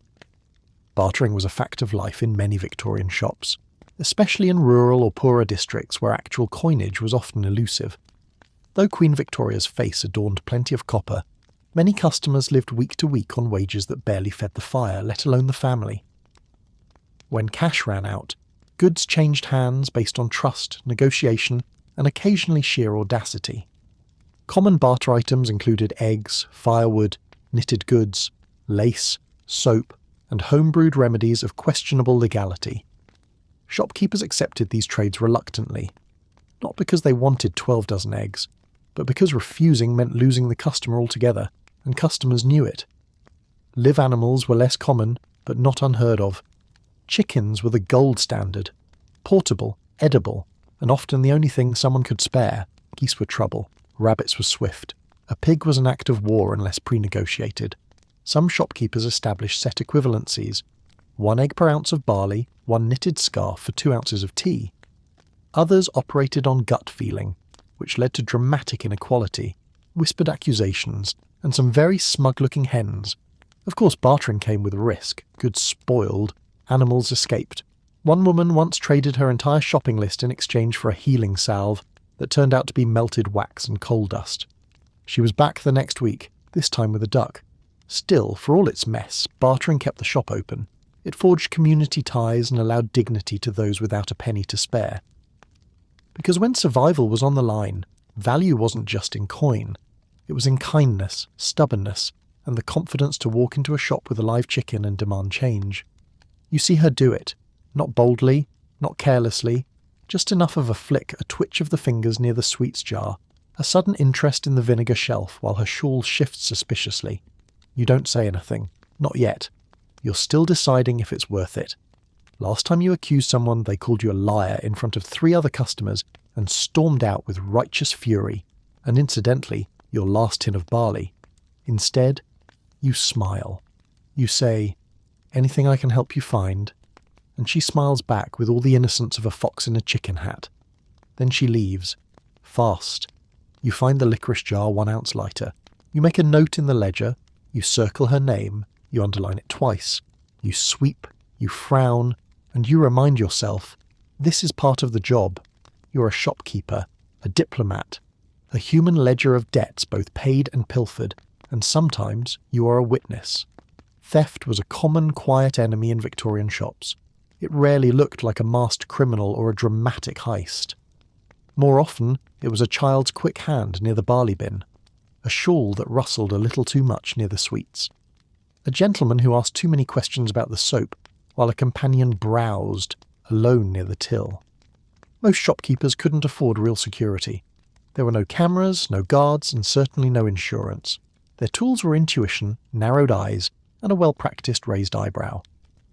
Bartering was a fact of life in many Victorian shops, especially in rural or poorer districts where actual coinage was often elusive. Though Queen Victoria's face adorned plenty of copper, many customers lived week to week on wages that barely fed the fire, let alone the family. When cash ran out, goods changed hands based on trust, negotiation, and occasionally sheer audacity. Common barter items included eggs, firewood, knitted goods, lace, soap, and homebrewed remedies of questionable legality. Shopkeepers accepted these trades reluctantly, not because they wanted 12 dozen eggs, but because refusing meant losing the customer altogether, and customers knew it. Live animals were less common, but not unheard of. Chickens were the gold standard. Portable, edible, and often the only thing someone could spare. Geese were trouble. Rabbits were swift. A pig was an act of war unless pre-negotiated. Some shopkeepers established set equivalencies. 1 egg per ounce of barley, 1 knitted scarf for 2 ounces of tea. Others operated on gut feeling, which led to dramatic inequality, whispered accusations, and some very smug-looking hens. Of course, bartering came with risk. Goods spoiled. Animals escaped. One woman once traded her entire shopping list in exchange for a healing salve that turned out to be melted wax and coal dust. She was back the next week, this time with a duck. Still, for all its mess, bartering kept the shop open. It forged community ties and allowed dignity to those without a penny to spare. Because when survival was on the line, value wasn't just in coin. It was in kindness, stubbornness, and the confidence to walk into a shop with a live chicken and demand change. You see her do it, not boldly, not carelessly, just enough of a flick, a twitch of the fingers near the sweets jar, a sudden interest in the vinegar shelf while her shawl shifts suspiciously. You don't say anything, not yet. You're still deciding if it's worth it. Last time you accused someone, they called you a liar in front of 3 other customers and stormed out with righteous fury, and incidentally, your last tin of barley. Instead, you smile. You say, "Anything I can help you find?" And she smiles back with all the innocence of a fox in a chicken hat. Then she leaves. Fast. You find the licorice jar 1 ounce lighter. You make a note in the ledger. You circle her name. You underline it twice. You sweep. You frown. And you remind yourself, this is part of the job. You're a shopkeeper, a diplomat, a human ledger of debts both paid and pilfered, and sometimes you are a witness. Theft was a common, quiet enemy in Victorian shops. It rarely looked like a masked criminal or a dramatic heist. More often, it was a child's quick hand near the barley bin, a shawl that rustled a little too much near the sweets, a gentleman who asked too many questions about the soap, while a companion browsed, alone near the till. Most shopkeepers couldn't afford real security. There were no cameras, no guards, and certainly no insurance. Their tools were intuition, narrowed eyes, and a well-practiced raised eyebrow.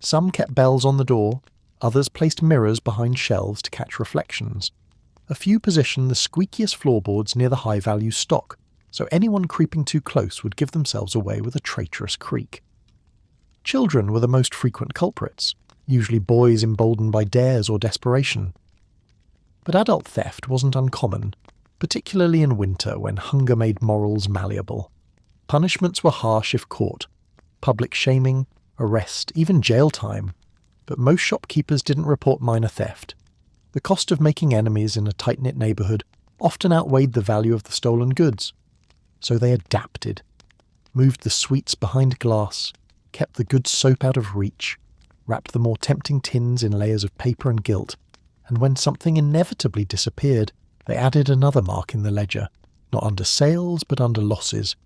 Some kept bells on the door, others placed mirrors behind shelves to catch reflections. A few positioned the squeakiest floorboards near the high-value stock, so anyone creeping too close would give themselves away with a traitorous creak. Children were the most frequent culprits, usually boys emboldened by dares or desperation. But adult theft wasn't uncommon, particularly in winter when hunger made morals malleable. Punishments were harsh if caught. Public shaming, arrest, even jail time. But most shopkeepers didn't report minor theft. The cost of making enemies in a tight-knit neighbourhood often outweighed the value of the stolen goods. So they adapted, moved the sweets behind glass, kept the good soap out of reach, wrapped the more tempting tins in layers of paper and gilt, and when something inevitably disappeared, they added another mark in the ledger, not under sales but under losses.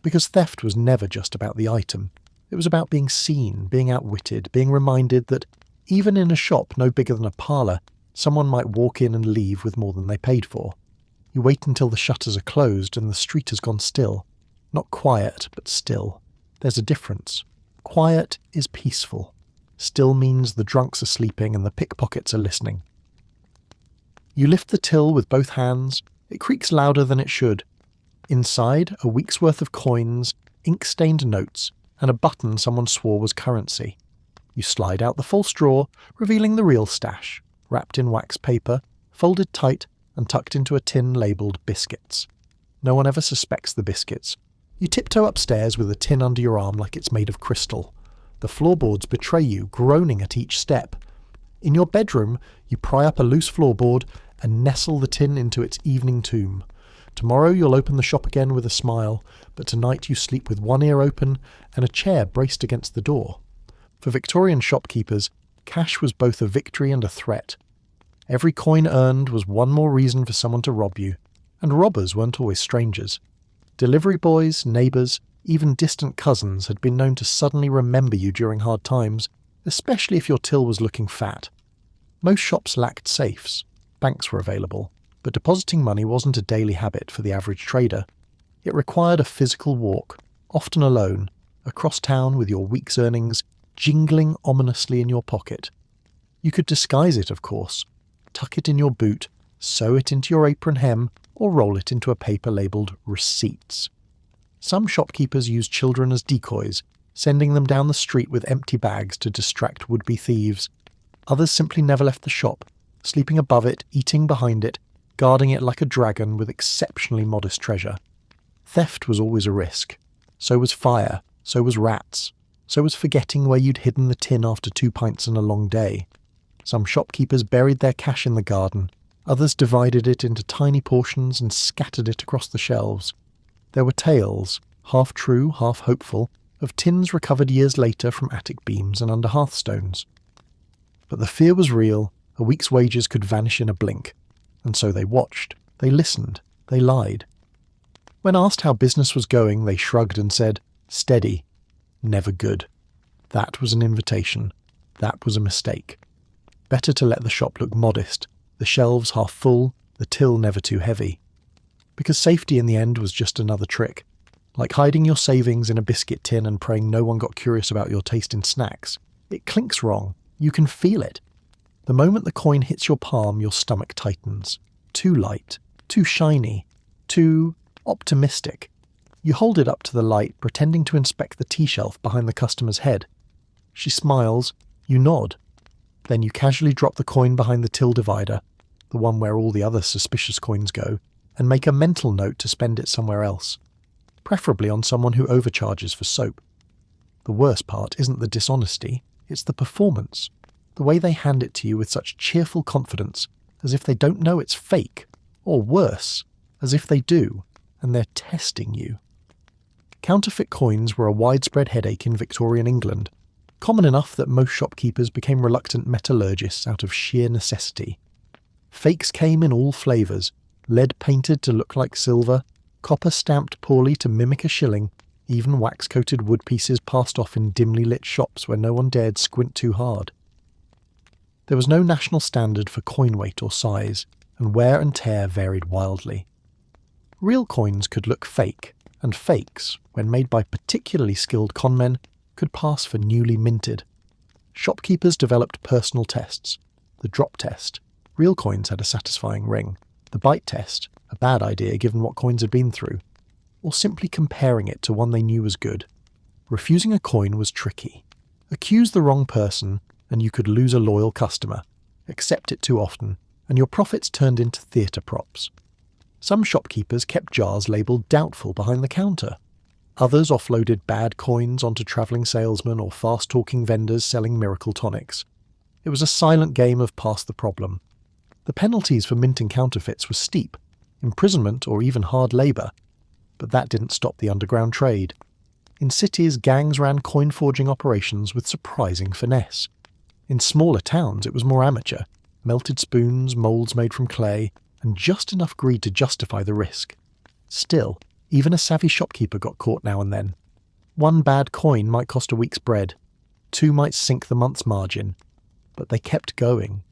Because theft was never just about the item. It was about being seen, being outwitted, being reminded that even in a shop no bigger than a parlour, someone might walk in and leave with more than they paid for. You wait until the shutters are closed and the street has gone still. Not quiet, but still. There's a difference. Quiet is peaceful. Still means the drunks are sleeping and the pickpockets are listening. You lift the till with both hands. It creaks louder than it should. Inside, a week's worth of coins, ink-stained notes, and a button someone swore was currency. You slide out the false drawer, revealing the real stash, wrapped in wax paper, folded tight, and tucked into a tin labelled Biscuits. No one ever suspects the biscuits. You tiptoe upstairs with a tin under your arm like it's made of crystal. The floorboards betray you, groaning at each step. In your bedroom, you pry up a loose floorboard and nestle the tin into its evening tomb. Tomorrow you'll open the shop again with a smile, but tonight you sleep with one ear open and a chair braced against the door. For Victorian shopkeepers, cash was both a victory and a threat. Every coin earned was one more reason for someone to rob you, and robbers weren't always strangers. Delivery boys, neighbours, even distant cousins had been known to suddenly remember you during hard times, especially if your till was looking fat. Most shops lacked safes. Banks were available, but depositing money wasn't a daily habit for the average trader. It required a physical walk, often alone, across town with your week's earnings jingling ominously in your pocket. You could disguise it, of course. Tuck it in your boot, sew it into your apron hem, or roll it into a paper labelled receipts. Some shopkeepers used children as decoys, sending them down the street with empty bags to distract would-be thieves. Others simply never left the shop, sleeping above it, eating behind it, guarding it like a dragon with exceptionally modest treasure. Theft was always a risk. So was fire, so was rats, so was forgetting where you'd hidden the tin after 2 pints and a long day. Some shopkeepers buried their cash in the garden, others divided it into tiny portions and scattered it across the shelves. There were tales, half true, half hopeful, of tins recovered years later from attic beams and under hearthstones. But the fear was real, a week's wages could vanish in a blink, and so they watched, they listened, they lied. When asked how business was going, they shrugged and said, "Steady, never good." That was an invitation. That was a mistake. Better to let the shop look modest, the shelves half full, the till never too heavy. Because safety in the end was just another trick. Like hiding your savings in a biscuit tin and praying no one got curious about your taste in snacks. It clinks wrong. You can feel it. The moment the coin hits your palm, your stomach tightens. Too light, too shiny, too optimistic. You hold it up to the light, pretending to inspect the tea shelf behind the customer's head. She smiles, you nod. Then you casually drop the coin behind the till divider, the one where all the other suspicious coins go, and make a mental note to spend it somewhere else. Preferably on someone who overcharges for soap. The worst part isn't the dishonesty, it's the performance. The way they hand it to you with such cheerful confidence, as if they don't know it's fake, or worse, as if they do, and they're testing you. Counterfeit coins were a widespread headache in Victorian England, common enough that most shopkeepers became reluctant metallurgists out of sheer necessity. Fakes came in all flavours, lead painted to look like silver, copper stamped poorly to mimic a shilling, even wax-coated wood pieces passed off in dimly lit shops where no one dared squint too hard. There was no national standard for coin weight or size, and wear and tear varied wildly. Real coins could look fake, and fakes, when made by particularly skilled conmen, could pass for newly minted. Shopkeepers developed personal tests. The drop test. Real coins had a satisfying ring. The bite test, a bad idea given what coins had been through. Or simply comparing it to one they knew was good. Refusing a coin was tricky. Accuse the wrong person, and you could lose a loyal customer. Accept it too often, and your profits turned into theatre props. Some shopkeepers kept jars labelled doubtful behind the counter. Others offloaded bad coins onto travelling salesmen or fast-talking vendors selling miracle tonics. It was a silent game of pass the problem. The penalties for minting counterfeits were steep, imprisonment or even hard labour, but that didn't stop the underground trade. In cities, gangs ran coin-forging operations with surprising finesse. In smaller towns, it was more amateur. Melted spoons, moulds made from clay, and just enough greed to justify the risk. Still, even a savvy shopkeeper got caught now and then. One bad coin might cost a week's bread. 2 might sink the month's margin. But they kept going.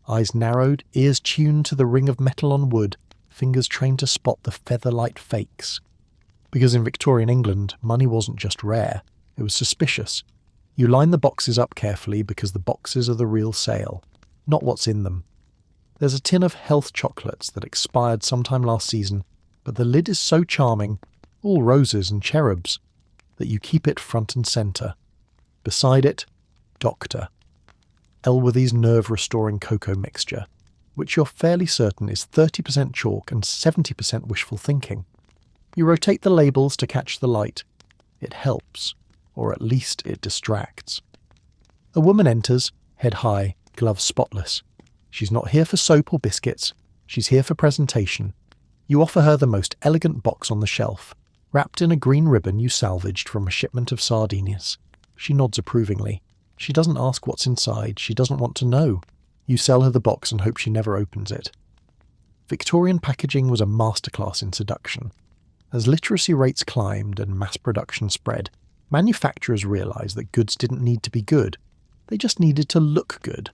Eyes narrowed, ears tuned to the ring of metal on wood, fingers trained to spot the feather-light fakes. Because in Victorian England, money wasn't just rare, it was suspicious. You line the boxes up carefully because the boxes are the real sale, not what's in them. There's a tin of health chocolates that expired sometime last season, but the lid is so charming, all roses and cherubs, that you keep it front and centre. Beside it, Doctor. Elworthy's nerve-restoring cocoa mixture, which you're fairly certain is 30% chalk and 70% wishful thinking. You rotate the labels to catch the light. It helps, or at least it distracts. A woman enters, head high, gloves spotless. She's not here for soap or biscuits, she's here for presentation. You offer her the most elegant box on the shelf, wrapped in a green ribbon you salvaged from a shipment of sardinas. She nods approvingly. She doesn't ask what's inside, she doesn't want to know. You sell her the box and hope she never opens it. Victorian packaging was a masterclass in seduction. As literacy rates climbed and mass production spread, manufacturers realised that goods didn't need to be good. They just needed to look good.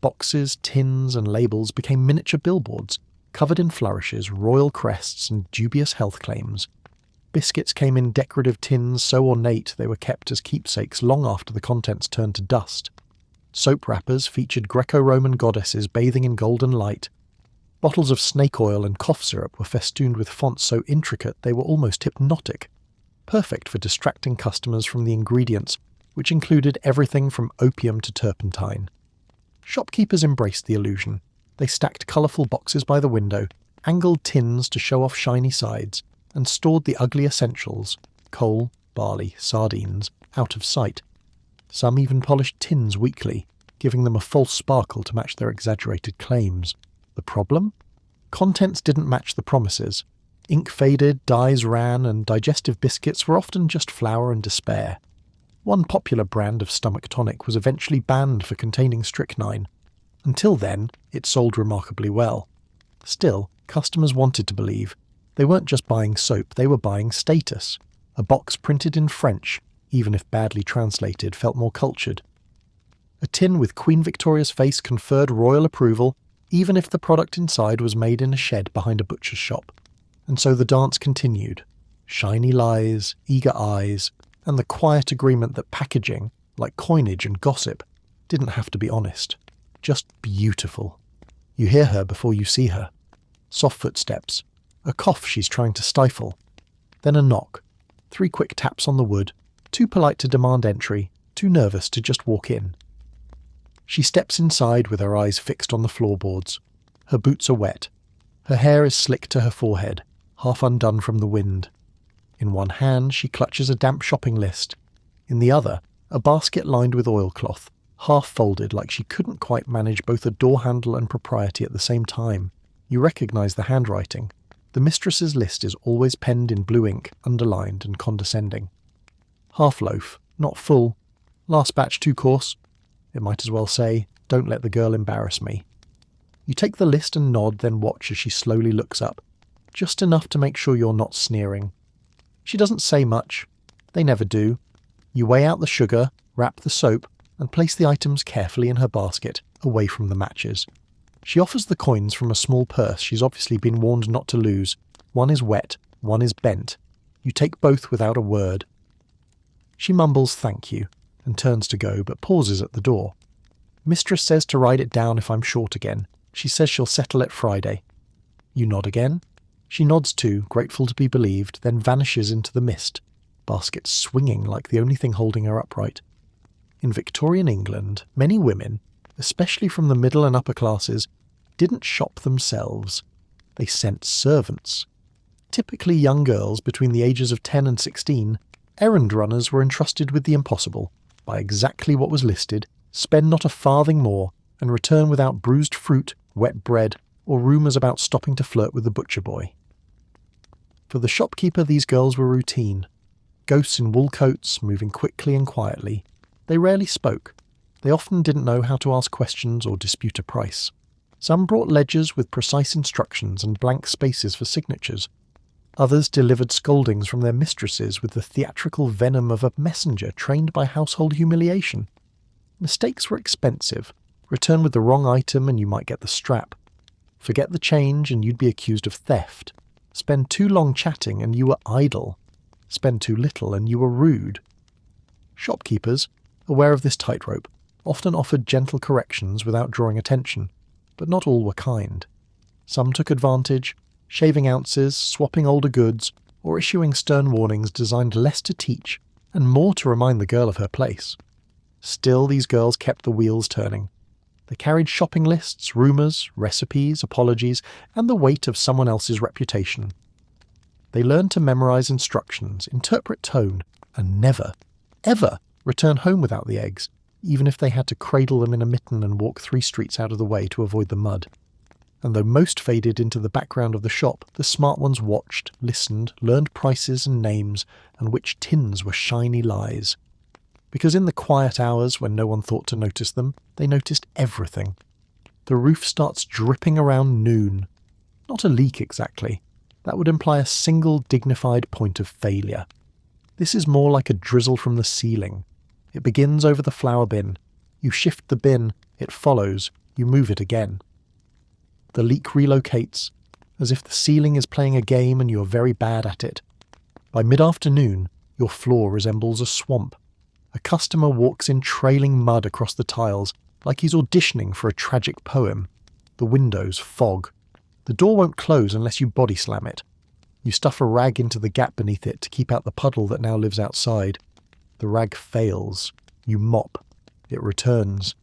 Boxes, tins and labels became miniature billboards, covered in flourishes, royal crests and dubious health claims. Biscuits came in decorative tins so ornate they were kept as keepsakes long after the contents turned to dust. Soap wrappers featured Greco-Roman goddesses bathing in golden light. Bottles of snake oil and cough syrup were festooned with fonts so intricate they were almost hypnotic, perfect for distracting customers from the ingredients, which included everything from opium to turpentine. Shopkeepers embraced the illusion. They stacked colourful boxes by the window, angled tins to show off shiny sides, and stored the ugly essentials, coal, barley, sardines, out of sight. Some even polished tins weekly, giving them a false sparkle to match their exaggerated claims. The problem? Contents didn't match the promises. Ink faded, dyes ran, and digestive biscuits were often just flour and despair. One popular brand of stomach tonic was eventually banned for containing strychnine. Until then, it sold remarkably well. Still, customers wanted to believe. They weren't just buying soap, they were buying status. A box printed in French, even if badly translated, felt more cultured. A tin with Queen Victoria's face conferred royal approval, even if the product inside was made in a shed behind a butcher's shop. And so the dance continued. Shiny lies, eager eyes, and the quiet agreement that packaging, like coinage and gossip, didn't have to be honest. Just beautiful. You hear her before you see her. Soft footsteps. A cough she's trying to stifle. Then a knock. 3 quick taps on the wood, too polite to demand entry, too nervous to just walk in. She steps inside with her eyes fixed on the floorboards. Her boots are wet. Her hair is slicked to her forehead, half undone from the wind. In one hand she clutches a damp shopping list. In the other, a basket lined with oilcloth, half folded like she couldn't quite manage both a door handle and propriety at the same time. You recognise the handwriting. The mistress's list is always penned in blue ink, underlined and condescending. Half loaf, not full. Last batch 2 course. It might as well say, don't let the girl embarrass me. You take the list and nod, then watch as she slowly looks up, just enough to make sure you're not sneering. She doesn't say much. They never do. You weigh out the sugar, wrap the soap, and place the items carefully in her basket, away from the matches. She offers the coins from a small purse she's obviously been warned not to lose. One is wet, one is bent. You take both without a word. She mumbles thank you, and turns to go, but pauses at the door. Mistress says to write it down if I'm short again. She says she'll settle it Friday. You nod again. She nods too, grateful to be believed, then vanishes into the mist, basket swinging like the only thing holding her upright. In Victorian England, many women, especially from the middle and upper classes, didn't shop themselves. They sent servants. Typically young girls between the ages of 10 and 16, errand runners were entrusted with the impossible, buy exactly what was listed, spend not a farthing more, and return without bruised fruit, wet bread, or rumours about stopping to flirt with the butcher boy. For the shopkeeper, these girls were routine. Ghosts in wool coats, moving quickly and quietly. They rarely spoke. They often didn't know how to ask questions or dispute a price. Some brought ledgers with precise instructions and blank spaces for signatures. Others delivered scoldings from their mistresses with the theatrical venom of a messenger trained by household humiliation. Mistakes were expensive. Return with the wrong item and you might get the strap. Forget the change and you'd be accused of theft. Spend too long chatting and you were idle. Spend too little and you were rude. Shopkeepers, aware of this tightrope, often offered gentle corrections without drawing attention, but not all were kind. Some took advantage, shaving ounces, swapping older goods, or issuing stern warnings designed less to teach and more to remind the girl of her place. Still, these girls kept the wheels turning. They carried shopping lists, rumours, recipes, apologies, and the weight of someone else's reputation. They learned to memorise instructions, interpret tone, and never, ever return home without the eggs, even if they had to cradle them in a mitten and walk 3 streets out of the way to avoid the mud. And though most faded into the background of the shop, the smart ones watched, listened, learned prices and names, and which tins were shiny lies. Because in the quiet hours when no one thought to notice them, they noticed everything. The roof starts dripping around noon. Not a leak exactly. That would imply a single dignified point of failure. This is more like a drizzle from the ceiling. It begins over the flour bin. You shift the bin, it follows, you move it again. The leak relocates, as if the ceiling is playing a game and you are very bad at it. By mid-afternoon, your floor resembles a swamp. A customer walks in trailing mud across the tiles, like he's auditioning for a tragic poem. The windows fog. The door won't close unless you body slam it. You stuff a rag into the gap beneath it to keep out the puddle that now lives outside. The rag fails. You mop. It returns.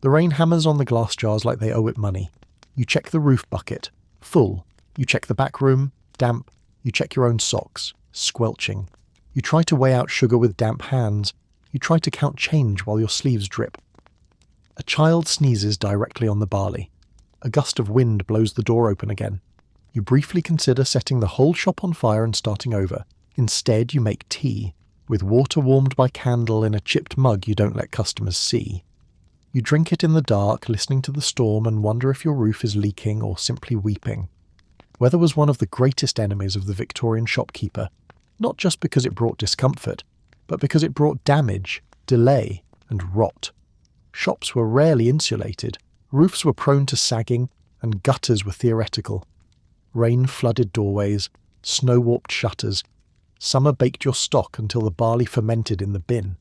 The rain hammers on the glass jars like they owe it money. You check the roof bucket. Full. You check the back room. Damp. You check your own socks. Squelching. You try to weigh out sugar with damp hands. You try to count change while your sleeves drip. A child sneezes directly on the barley. A gust of wind blows the door open again. You briefly consider setting the whole shop on fire and starting over. Instead, you make tea, with water warmed by candle in a chipped mug you don't let customers see. You drink it in the dark, listening to the storm and wonder if your roof is leaking or simply weeping. Weather was one of the greatest enemies of the Victorian shopkeeper, not just because it brought discomfort, but because it brought damage, delay, and rot. Shops were rarely insulated, roofs were prone to sagging, and gutters were theoretical. Rain flooded doorways, snow warped shutters. Summer baked your stock until the barley fermented in the bin.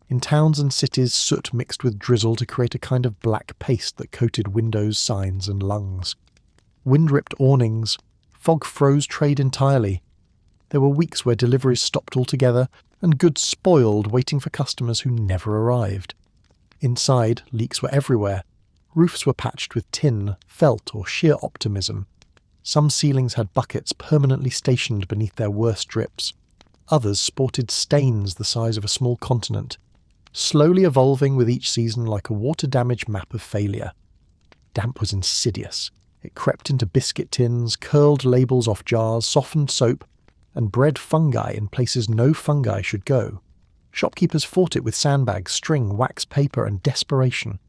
In towns and cities, soot mixed with drizzle to create a kind of black paste that coated windows, signs, and lungs. Wind-ripped awnings. Fog froze trade entirely. There were weeks where deliveries stopped altogether and goods spoiled waiting for customers who never arrived. Inside, leaks were everywhere. Roofs were patched with tin, felt, or sheer optimism. Some ceilings had buckets permanently stationed beneath their worst drips. Others sported stains the size of a small continent, slowly evolving with each season like a water-damaged map of failure. Damp was insidious. It crept into biscuit tins, curled labels off jars, softened soap, and bred fungi in places no fungi should go. Shopkeepers fought it with sandbags, string, wax paper, and desperation.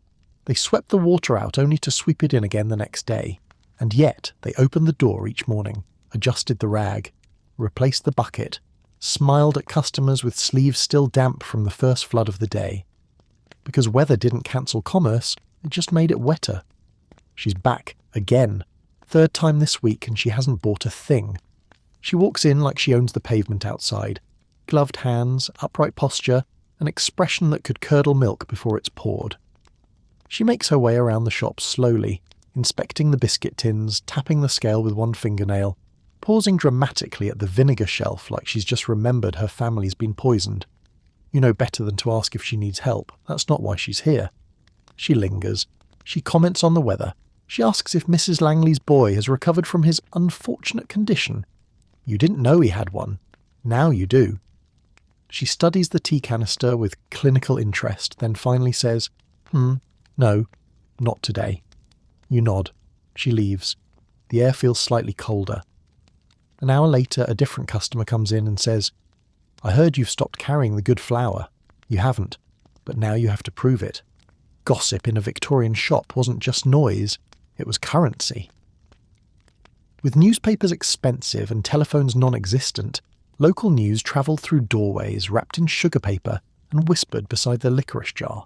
They swept the water out only to sweep it in again the next day. And yet they opened the door each morning, adjusted the rag, replaced the bucket, smiled at customers with sleeves still damp from the first flood of the day. Because weather didn't cancel commerce, it just made it wetter. She's back, again. 3rd time this week and she hasn't bought a thing. She walks in like she owns the pavement outside. Gloved hands, upright posture, an expression that could curdle milk before it's poured. She makes her way around the shop slowly, inspecting the biscuit tins, tapping the scale with one fingernail, pausing dramatically at the vinegar shelf like she's just remembered her family's been poisoned. You know better than to ask if she needs help. That's not why she's here. She lingers. She comments on the weather. She asks if Mrs. Langley's boy has recovered from his unfortunate condition. You didn't know he had one. Now you do. She studies the tea canister with clinical interest, then finally says, no, not today. You nod. She leaves. The air feels slightly colder. An hour later, a different customer comes in and says, I heard you've stopped carrying the good flour. You haven't, but now you have to prove it. Gossip in a Victorian shop wasn't just noise, it was currency. With newspapers expensive and telephones non-existent, local news travelled through doorways wrapped in sugar paper and whispered beside the licorice jar.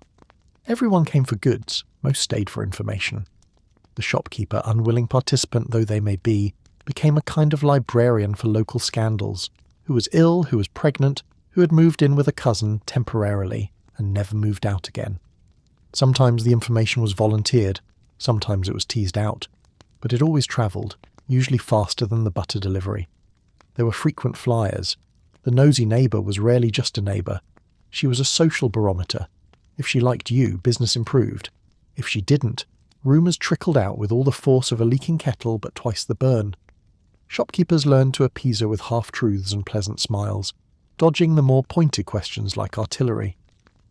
Everyone came for goods, most stayed for information. The shopkeeper, unwilling participant though they may be, became a kind of librarian for local scandals, who was ill, who was pregnant, who had moved in with a cousin temporarily and never moved out again. Sometimes the information was volunteered, sometimes it was teased out, but it always travelled, usually faster than the butter delivery. There were frequent flyers. The nosy neighbour was rarely just a neighbour. She was a social barometer. If she liked you, business improved. If she didn't, rumours trickled out with all the force of a leaking kettle but twice the burn. Shopkeepers learned to appease her with half-truths and pleasant smiles, dodging the more pointed questions like artillery.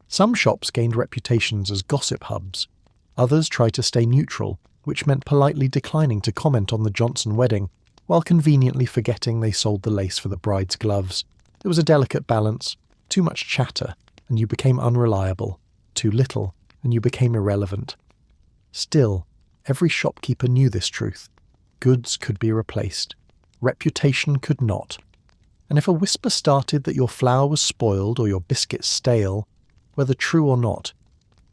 Some shops gained reputations as gossip hubs. Others tried to stay neutral, which meant politely declining to comment on the Johnson wedding, while conveniently forgetting they sold the lace for the bride's gloves. There was a delicate balance. Too much chatter, and you became unreliable. Too little, and you became irrelevant. Still, every shopkeeper knew this truth. Goods could be replaced. Reputation could not. And if a whisper started that your flour was spoiled or your biscuits stale, whether true or not,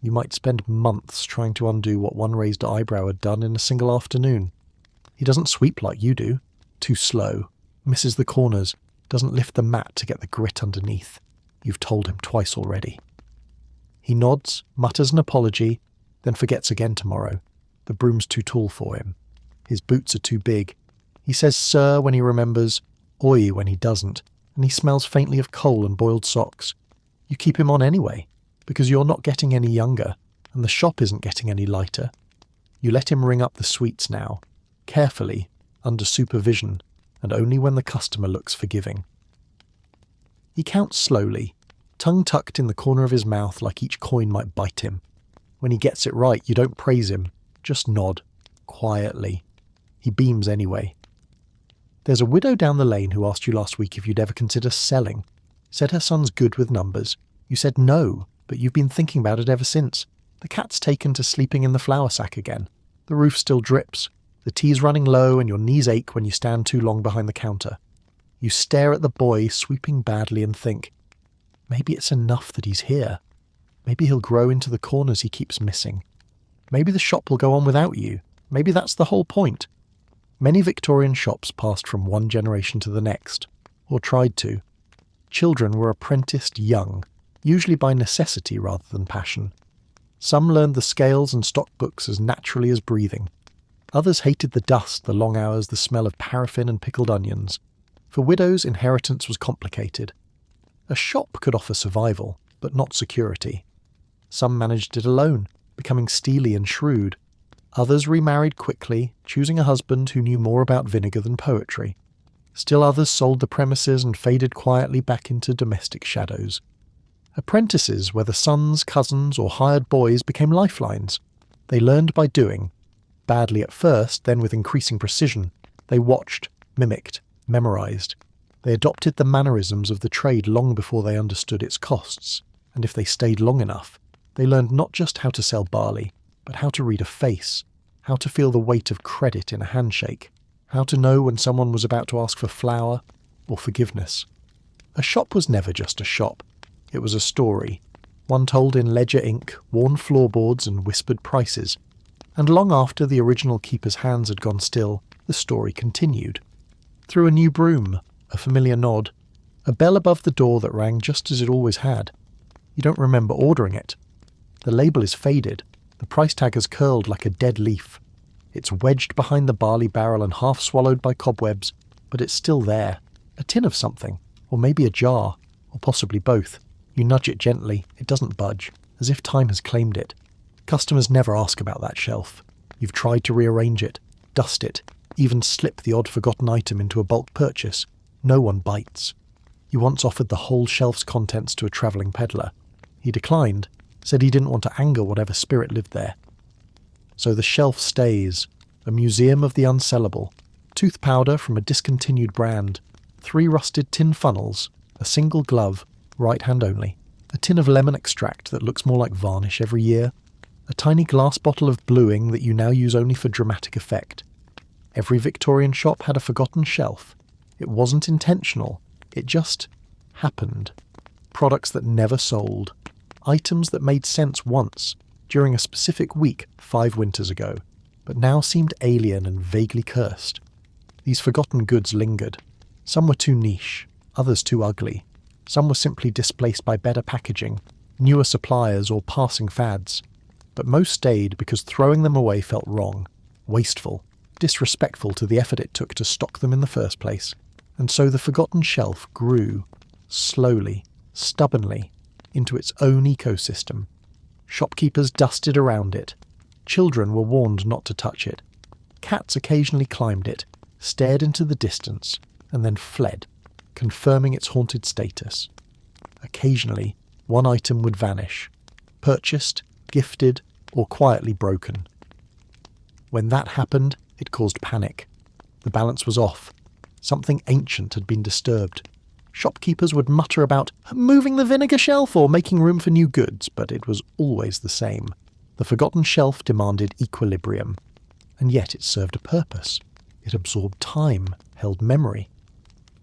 you might spend months trying to undo what one raised eyebrow had done in a single afternoon. He doesn't sweep like you do. Too slow. Misses the corners. Doesn't lift the mat to get the grit underneath. You've told him twice already. He nods, mutters an apology, then forgets again tomorrow. The broom's too tall for him. His boots are too big. He says sir when he remembers, oi when he doesn't, and he smells faintly of coal and boiled socks. You keep him on anyway, because you're not getting any younger, and the shop isn't getting any lighter. You let him ring up the sweets now, carefully, under supervision, and only when the customer looks forgiving. He counts slowly, tongue tucked in the corner of his mouth like each coin might bite him. When he gets it right, you don't praise him, just nod, quietly. He beams anyway. There's a widow down the lane who asked you last week if you'd ever consider selling. Said her son's good with numbers. You said no, but you've been thinking about it ever since. The cat's taken to sleeping in the flour sack again. The roof still drips. The tea's running low and your knees ache when you stand too long behind the counter. You stare at the boy sweeping badly and think, maybe it's enough that he's here. Maybe he'll grow into the corners he keeps missing. Maybe the shop will go on without you. Maybe that's the whole point. Many Victorian shops passed from one generation to the next, or tried to. Children were apprenticed young, usually by necessity rather than passion. Some learned the scales and stock books as naturally as breathing. Others hated the dust, the long hours, the smell of paraffin and pickled onions. For widows, inheritance was complicated. A shop could offer survival, but not security. Some managed it alone, becoming steely and shrewd. Others remarried quickly, choosing a husband who knew more about vinegar than poetry. Still others sold the premises and faded quietly back into domestic shadows. Apprentices, whether sons, cousins, or hired boys, became lifelines. They learned by doing. Badly at first, then with increasing precision. They watched, mimicked, memorized. They adopted the mannerisms of the trade long before they understood its costs. And if they stayed long enough, they learned not just how to sell barley, but how to read a face, how to feel the weight of credit in a handshake, how to know when someone was about to ask for flour or forgiveness. A shop was never just a shop. It was a story, one told in ledger ink, worn floorboards and whispered prices. And long after the original keeper's hands had gone still, the story continued. Through a new broom, a familiar nod, a bell above the door that rang just as it always had. You don't remember ordering it. The label is faded. The price tag has curled like a dead leaf. It's wedged behind the barley barrel and half swallowed by cobwebs, but it's still there. A tin of something, or maybe a jar, or possibly both. You nudge it gently, it doesn't budge, as if time has claimed it. Customers never ask about that shelf. You've tried to rearrange it, dust it, even slip the odd forgotten item into a bulk purchase. No one bites. You once offered the whole shelf's contents to a travelling peddler. He declined, said he didn't want to anger whatever spirit lived there. So the shelf stays, a museum of the unsellable. Tooth powder from a discontinued brand, 3 rusted tin funnels, a A single glove, right hand only. A tin of lemon extract that looks more like varnish every year. A tiny glass bottle of bluing that you now use only for dramatic effect. Every Victorian shop had a forgotten shelf. It wasn't intentional. It just happened. Products that never sold. Items that made sense once, during a specific week 5 winters ago, but now seemed alien and vaguely cursed. These forgotten goods lingered. Some were too niche, others too ugly. Some were simply displaced by better packaging, newer suppliers or passing fads. But most stayed because throwing them away felt wrong, wasteful, disrespectful to the effort it took to stock them in the first place. And so the forgotten shelf grew, slowly, stubbornly, into its own ecosystem. Shopkeepers dusted around it. Children were warned not to touch it. Cats occasionally climbed it, stared into the distance, and then fled, confirming its haunted status. Occasionally, one item would vanish, purchased, gifted, or quietly broken. When that happened, it caused panic. The balance was off. Something ancient had been disturbed. Shopkeepers would mutter about moving the vinegar shelf or making room for new goods, but it was always the same. The forgotten shelf demanded equilibrium. And yet it served a purpose. It absorbed time, held memory.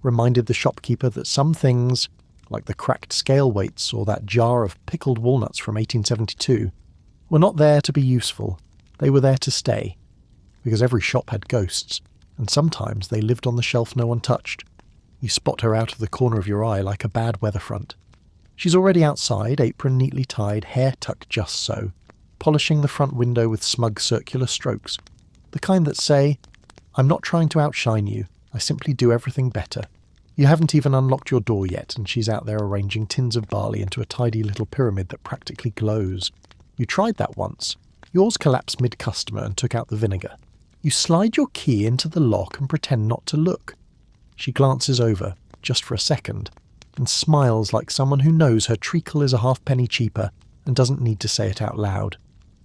Reminded the shopkeeper that some things, like the cracked scale weights or that jar of pickled walnuts from 1872, were not there to be useful. They were there to stay. Because every shop had ghosts, and sometimes they lived on the shelf no one touched. You spot her out of the corner of your eye like a bad weather front. She's already outside, apron neatly tied, hair tucked just so, polishing the front window with smug circular strokes. The kind that say, "I'm not trying to outshine you, I simply do everything better." You haven't even unlocked your door yet, and she's out there arranging tins of barley into a tidy little pyramid that practically glows. You tried that once. Yours collapsed mid-customer and took out the vinegar. You slide your key into the lock and pretend not to look. She glances over, just for a second, and smiles like someone who knows her treacle is a halfpenny cheaper and doesn't need to say it out loud.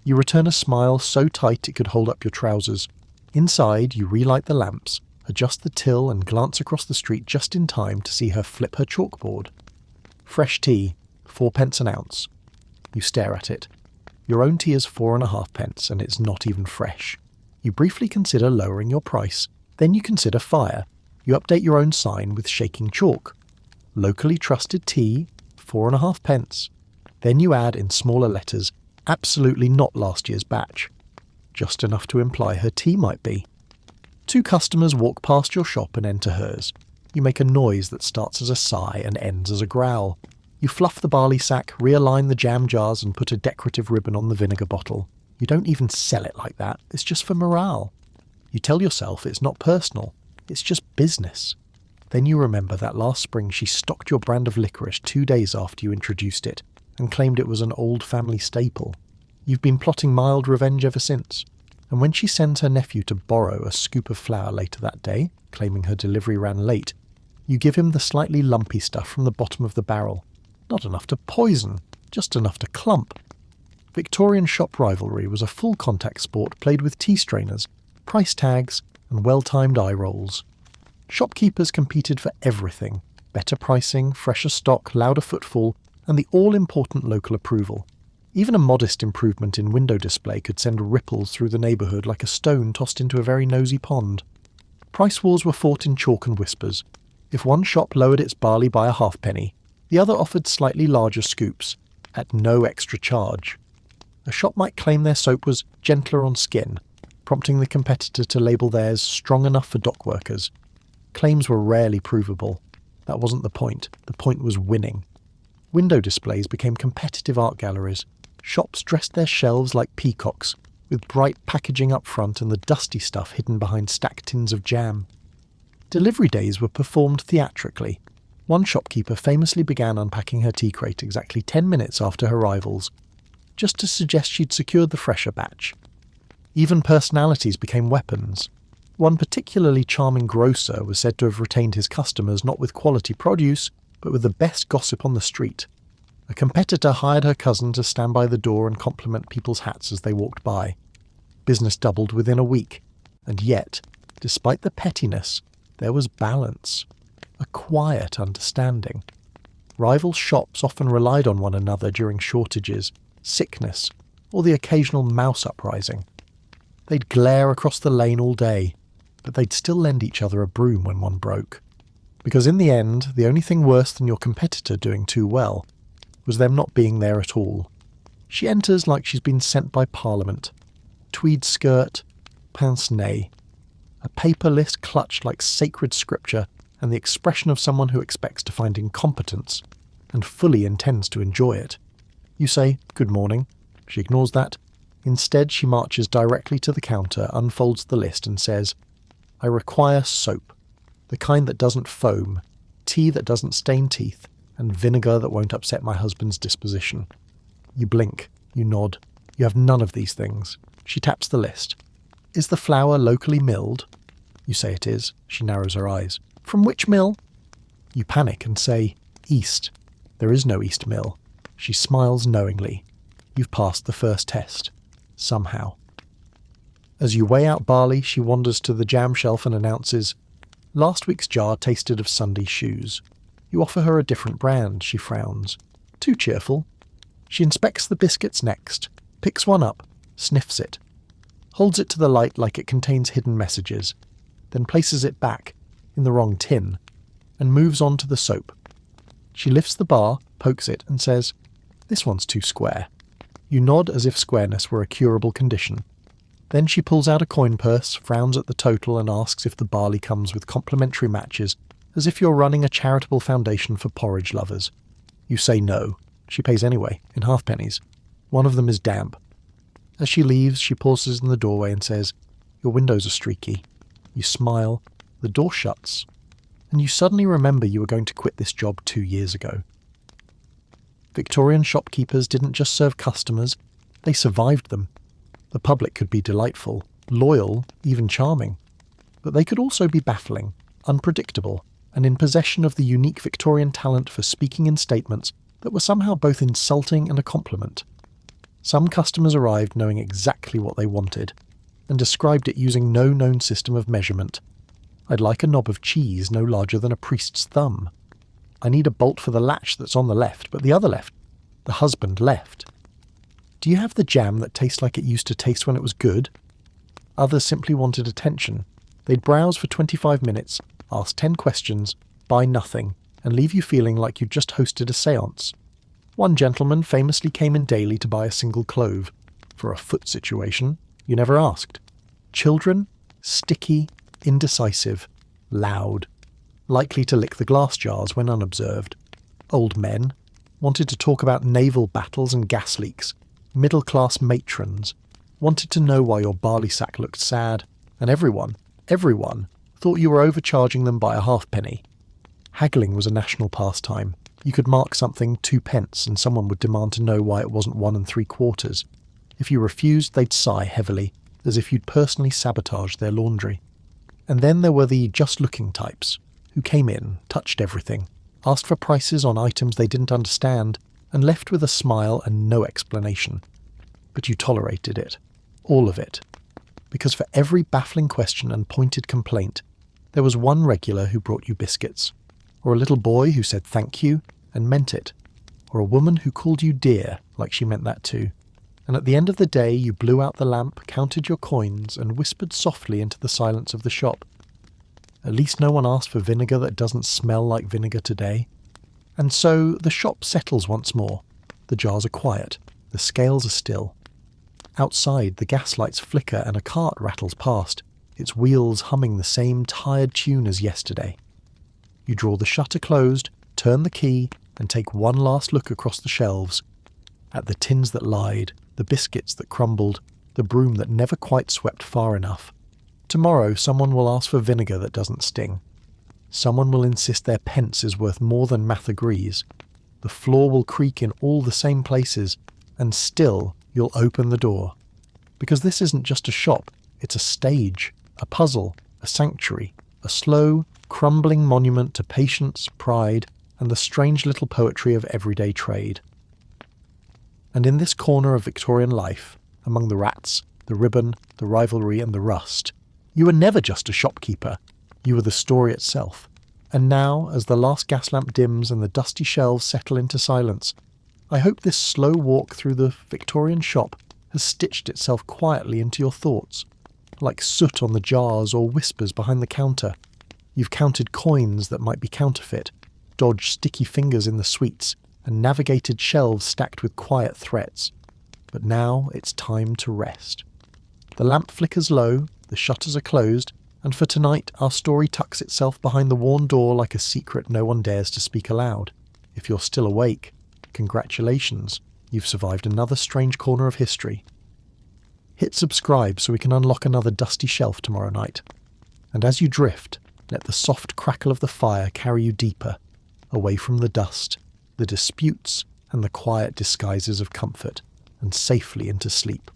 You return a smile so tight it could hold up your trousers. Inside, you relight the lamps, adjust the till and glance across the street just in time to see her flip her chalkboard. Fresh tea, 4p an ounce. You stare at it. Your own tea is 4.5p and it's not even fresh. You briefly consider lowering your price. Then you consider fire. You update your own sign with shaking chalk. Locally trusted tea, 4.5p. Then you add in smaller letters, absolutely not last year's batch. Just enough to imply her tea might be. 2 customers walk past your shop and enter hers. You make a noise that starts as a sigh and ends as a growl. You fluff the barley sack, realign the jam jars and put a decorative ribbon on the vinegar bottle. You don't even sell it like that, it's just for morale. You tell yourself it's not personal, it's just business. Then you remember that last spring she stocked your brand of licorice 2 days after you introduced it, and claimed it was an old family staple. You've been plotting mild revenge ever since, and when she sends her nephew to borrow a scoop of flour later that day, claiming her delivery ran late, you give him the slightly lumpy stuff from the bottom of the barrel. Not enough to poison, just enough to clump. Victorian shop Rivalry was a full-contact sport played with tea strainers, price tags, and well-timed eye rolls. Shopkeepers competed for everything: better pricing, fresher stock, louder footfall, and the all-important local approval. Even a modest improvement in window display could send ripples through the neighbourhood like a stone tossed into a very nosy pond. Price wars were fought in chalk and whispers. If one shop lowered its barley by a halfpenny, the other offered slightly larger scoops, at no extra charge. A shop might claim their soap was gentler on skin, prompting the competitor to label theirs strong enough for dock workers. Claims were rarely provable. That wasn't the point. The point was winning. Window displays became competitive art galleries. Shops dressed their shelves like peacocks, with bright packaging up front and the dusty stuff hidden behind stacked tins of jam. Delivery days were performed theatrically. One shopkeeper famously began unpacking her tea crate exactly 10 minutes after her rivals, just to suggest she'd secured the fresher batch. Even personalities became weapons. One particularly charming grocer was said to have retained his customers not with quality produce, but with the best gossip on the street. A competitor hired her cousin to stand by the door and compliment people's hats as they walked by. Business doubled within a week, and yet, despite the pettiness, there was balance. A quiet understanding. Rival shops often relied on one another during shortages, sickness, or the occasional mouse uprising. They'd glare across the lane all day, but they'd still lend each other a broom when one broke. Because in the end, the only thing worse than your competitor doing too well was them not being there at all. She enters like she's been sent by Parliament. Tweed skirt, pince-nez, a paper list clutched like sacred scripture, and the expression of someone who expects to find incompetence and fully intends to enjoy it. You say, "Good morning." She ignores that. Instead, she marches directly to the counter, unfolds the list and says, "I require soap, the kind that doesn't foam, tea that doesn't stain teeth, and vinegar that won't upset my husband's disposition." You blink, you nod. You have none of these things. She taps the list. "Is the flour locally milled?" You say it is. She narrows her eyes. "From which mill?" You panic and say, "East." There is no East Mill. She smiles knowingly. You've passed the first test. Somehow. As you weigh out barley, she wanders to the jam shelf and announces, "Last week's jar tasted of Sunday shoes." You offer her a different brand. She frowns. Too cheerful. She inspects the biscuits next, picks one up, sniffs it, holds it to the light like it contains hidden messages, then places it back, in the wrong tin, and moves on to the soap. She lifts the bar, pokes it, and says, "This one's too square." You nod as if squareness were a curable condition. Then she pulls out a coin purse, frowns at the total, and asks if the barley comes with complimentary matches, as if you're running a charitable foundation for porridge lovers. You say no. She pays anyway, in halfpennies. One of them is damp. As she leaves, she pauses in the doorway and says, "Your windows are streaky." You smile, the door shuts, and you suddenly remember you were going to quit this job 2 years ago. Victorian shopkeepers didn't just serve customers, they survived them. The public could be delightful, loyal, even charming. But they could also be baffling, unpredictable, and in possession of the unique Victorian talent for speaking in statements that were somehow both insulting and a compliment. Some customers arrived knowing exactly what they wanted, and described it using no known system of measurement. "I'd like a knob of cheese no larger than a priest's thumb. I need a bolt for the latch that's on the left, but the other left. The husband left. Do you have the jam that tastes like it used to taste when it was good?" Others simply wanted attention. They'd browse for 25 minutes, ask 10 questions, buy nothing, and leave you feeling like you'd just hosted a séance. One gentleman famously came in daily to buy a single clove. For a foot situation, you never asked. Children, sticky, indecisive, loud, likely to lick the glass jars when unobserved. Old men wanted to talk about naval battles and gas leaks. Middle-class matrons wanted to know why your barley sack looked sad, and everyone thought you were overcharging them by a halfpenny. Haggling was a national pastime. You could mark something 2 pence and someone would demand to know why it wasn't 1 3/4. If you refused, they'd sigh heavily, as if you'd personally sabotaged their laundry. And then there were the just-looking types, who came in, touched everything, asked for prices on items they didn't understand, and left with a smile and no explanation. But you tolerated it. All of it. Because for every baffling question and pointed complaint, there was one regular who brought you biscuits, or a little boy who said thank you and meant it, or a woman who called you dear like she meant that too. And at the end of the day, you blew out the lamp, counted your coins, and whispered softly into the silence of the shop, "At least no one asked for vinegar that doesn't smell like vinegar today." And so the shop settles once more. The jars are quiet. The scales are still. Outside, the gas lights flicker and a cart rattles past, its wheels humming the same tired tune as yesterday. You draw the shutter closed, turn the key, and take one last look across the shelves. At the tins that lied, the biscuits that crumbled, the broom that never quite swept far enough. Tomorrow someone will ask for vinegar that doesn't sting. Someone will insist their pence is worth more than math agrees. The floor will creak in all the same places, and still you'll open the door. Because this isn't just a shop, it's a stage, a puzzle, a sanctuary, a slow, crumbling monument to patience, pride, and the strange little poetry of everyday trade. And in this corner of Victorian life, among the rats, the ribbon, the rivalry, and the rust, you were never just a shopkeeper. You were the story itself. And now, as the last gas lamp dims and the dusty shelves settle into silence, I hope this slow walk through the Victorian shop has stitched itself quietly into your thoughts. Like soot on the jars or whispers behind the counter, you've counted coins that might be counterfeit, dodged sticky fingers in the sweets, and navigated shelves stacked with quiet threats. But now it's time to rest. The lamp flickers low, the shutters are closed, and for tonight our story tucks itself behind the worn door like a secret no one dares to speak aloud. If you're still awake, congratulations, you've survived another strange corner of history. Hit subscribe so we can unlock another dusty shelf tomorrow night. And as you drift, let the soft crackle of the fire carry you deeper, away from the dust, the disputes, and the quiet disguises of comfort, and safely into sleep.